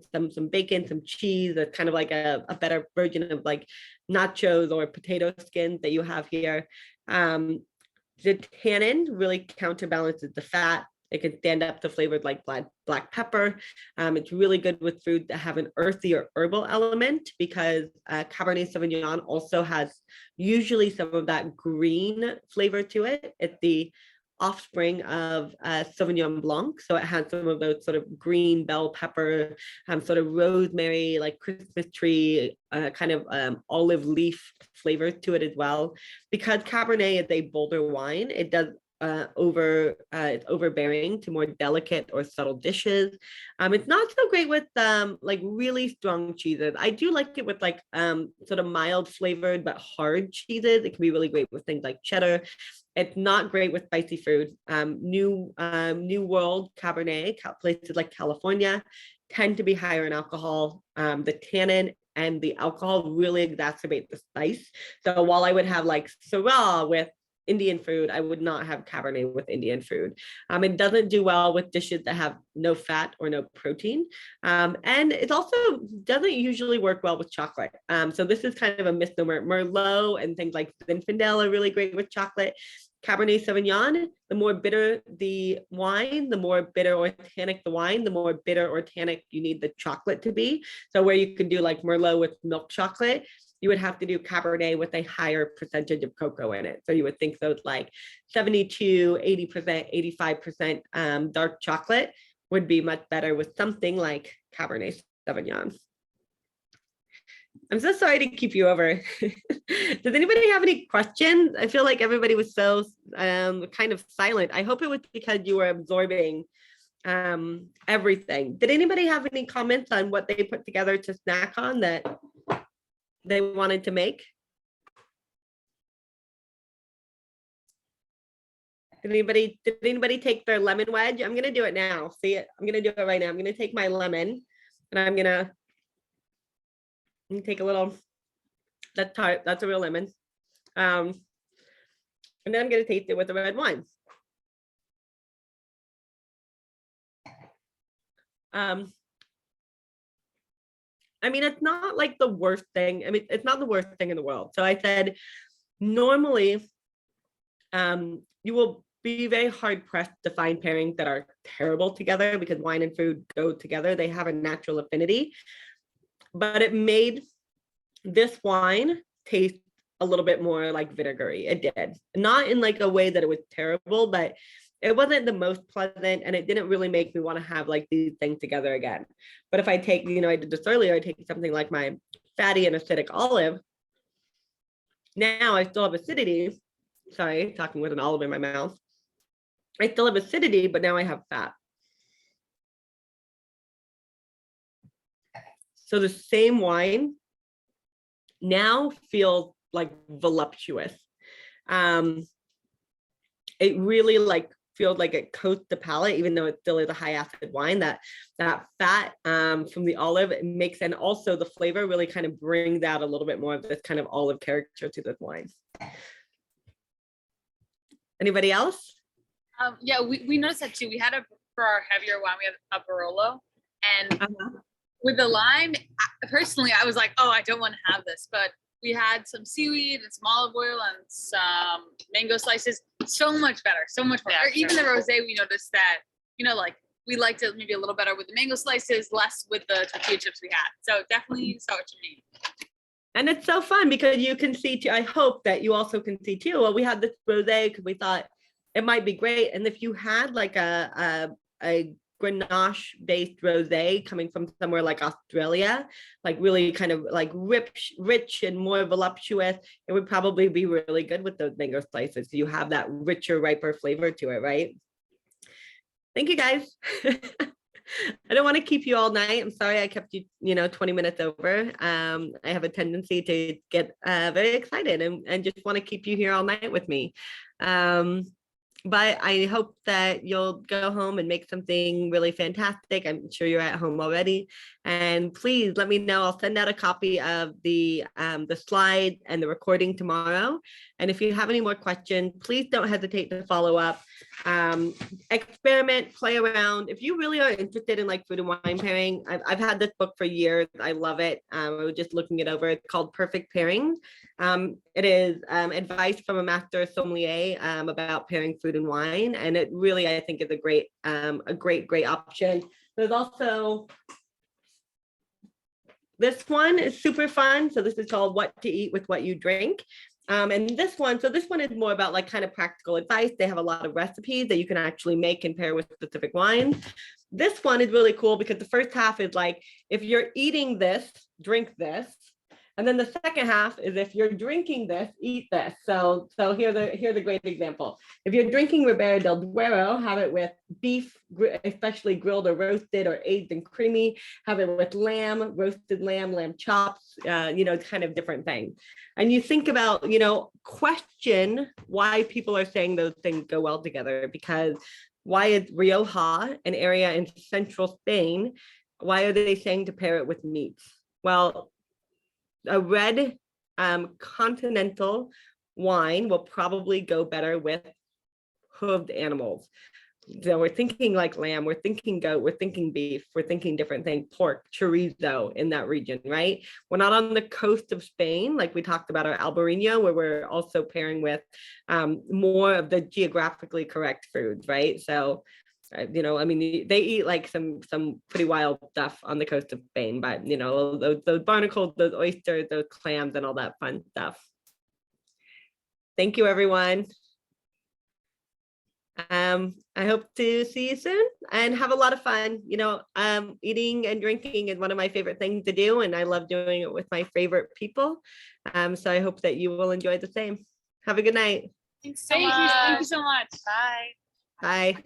bacon, some cheese. That's kind of like a better version of like nachos or potato skins that you have here. The tannin really counterbalances the fat. It can stand up to flavors like black pepper. It's really good with foods that have an earthy or herbal element, because Cabernet Sauvignon also has usually some of that green flavor to it. It's the offspring of Sauvignon Blanc. So it has some of those sort of green bell pepper, sort of rosemary, like Christmas tree, kind of olive leaf flavor to it as well. Because Cabernet is a bolder wine, it does it's overbearing to more delicate or subtle dishes. It's not so great with like really strong cheeses. I do like it with like sort of mild flavored but hard cheeses. It can be really great with things like cheddar. It's not great with spicy food. New World Cabernet, places like California, tend to be higher in alcohol. The tannin and the alcohol really exacerbate the spice. So while I would have like Syrah with Indian food, I would not have Cabernet with Indian food. It doesn't do well with dishes that have no fat or no protein. And it also doesn't usually work well with chocolate. So this is kind of a misnomer. Merlot and things like Zinfandel are really great with chocolate. Cabernet Sauvignon, the more bitter the wine, the more bitter or tannic the wine, the more bitter or tannic you need the chocolate to be. So where you could do like Merlot with milk chocolate, you would have to do Cabernet with a higher percentage of cocoa in it. So you would think those like 72, 80%, 85% dark chocolate would be much better with something like Cabernet Sauvignon. I'm so sorry to keep you over. Does anybody have any questions? I feel like everybody was so kind of silent. I hope it was because you were absorbing everything. Did anybody have any comments on what they put together to snack on that they wanted to make? Did anybody take their lemon wedge? I'm gonna do it now. See it? I'm gonna do it right now. I'm gonna take my lemon and I'm gonna take a little, that's tart, that's a real lemon. And then I'm gonna taste it with the red wine. I mean, it's not like the worst thing. I mean, it's not the worst thing in the world. So I said, normally, you will be very hard pressed to find pairings that are terrible together because wine and food go together. They have a natural affinity, but it made this wine taste a little bit more like vinegary. It did, not in like a way that it was terrible, but it wasn't the most pleasant, and it didn't really make me want to have like these things together again. But if I take, I did this earlier, I take something like my fatty and acidic olive. Now I still have acidity. Sorry, talking with an olive in my mouth. I still have acidity, but now I have fat. So the same wine now feels like voluptuous. It really like feels like it coats the palate, even though it still is a high acid wine. That fat from the olive makes, and also the flavor really kind of brings out a little bit more of this kind of olive character to this wine. Anybody else? Yeah, we noticed that too. We had for our heavier wine, we had a Barolo, and with the lime, personally, I was like, oh, I don't want to have this, but we had some seaweed and some olive oil and some mango slices. So much better, so much better. Yeah, even the rosé, we noticed that, like we liked it maybe a little better with the mango slices, less with the tortilla chips we had. So definitely saw what you mean. And it's so fun because you can see too, I hope that you also can see too, well, we had this rosé because we thought it might be great. And if you had like a Grenache based rosé coming from somewhere like Australia, like really kind of like rich and more voluptuous, it would probably be really good with those mango slices. So you have that richer, riper flavor to it, right? Thank you, guys. I don't want to keep you all night. I'm sorry I kept you, 20 minutes over. I have a tendency to get very excited and just want to keep you here all night with me. But I hope that you'll go home and make something really fantastic. I'm sure you're at home already. And please let me know. I'll send out a copy of the slide and the recording tomorrow. And if you have any more questions, please don't hesitate to follow up. Experiment, play around. If you really are interested in like food and wine pairing, I've had this book for years. I love it. I was just looking it over. It's called Perfect Pairing. It is advice from a master sommelier about pairing food and wine, and it really, I think, is a great option. There's also this one is super fun. So this is called What to Eat with What You Drink. And this one is more about like kind of practical advice. They have a lot of recipes that you can actually make and pair with specific wines. This one is really cool because the first half is like, if you're eating this, drink this. And then the second half is if you're drinking this, eat this. So here's a great example. If you're drinking Ribera del Duero, have it with beef, especially grilled or roasted or aged and creamy. Have it with lamb, roasted lamb chops, kind of different things. And you think about, question why people are saying those things go well together, because why is Rioja, an area in central Spain, why are they saying to pair it with meats? Well, a red continental wine will probably go better with hooved animals. So we're thinking like lamb, we're thinking goat, we're thinking beef, we're thinking different things, pork, chorizo in that region, right? We're not on the coast of Spain, like we talked about our Albarino, where we're also pairing with more of the geographically correct foods, right? So I mean, they eat like some pretty wild stuff on the coast of Spain, but those barnacles, those oysters, those clams, and all that fun stuff. Thank you, everyone. I hope to see you soon and have a lot of fun. Eating and drinking is one of my favorite things to do, and I love doing it with my favorite people. So I hope that you will enjoy the same. Have a good night. Thanks so much. Thank you so much. Bye. Bye.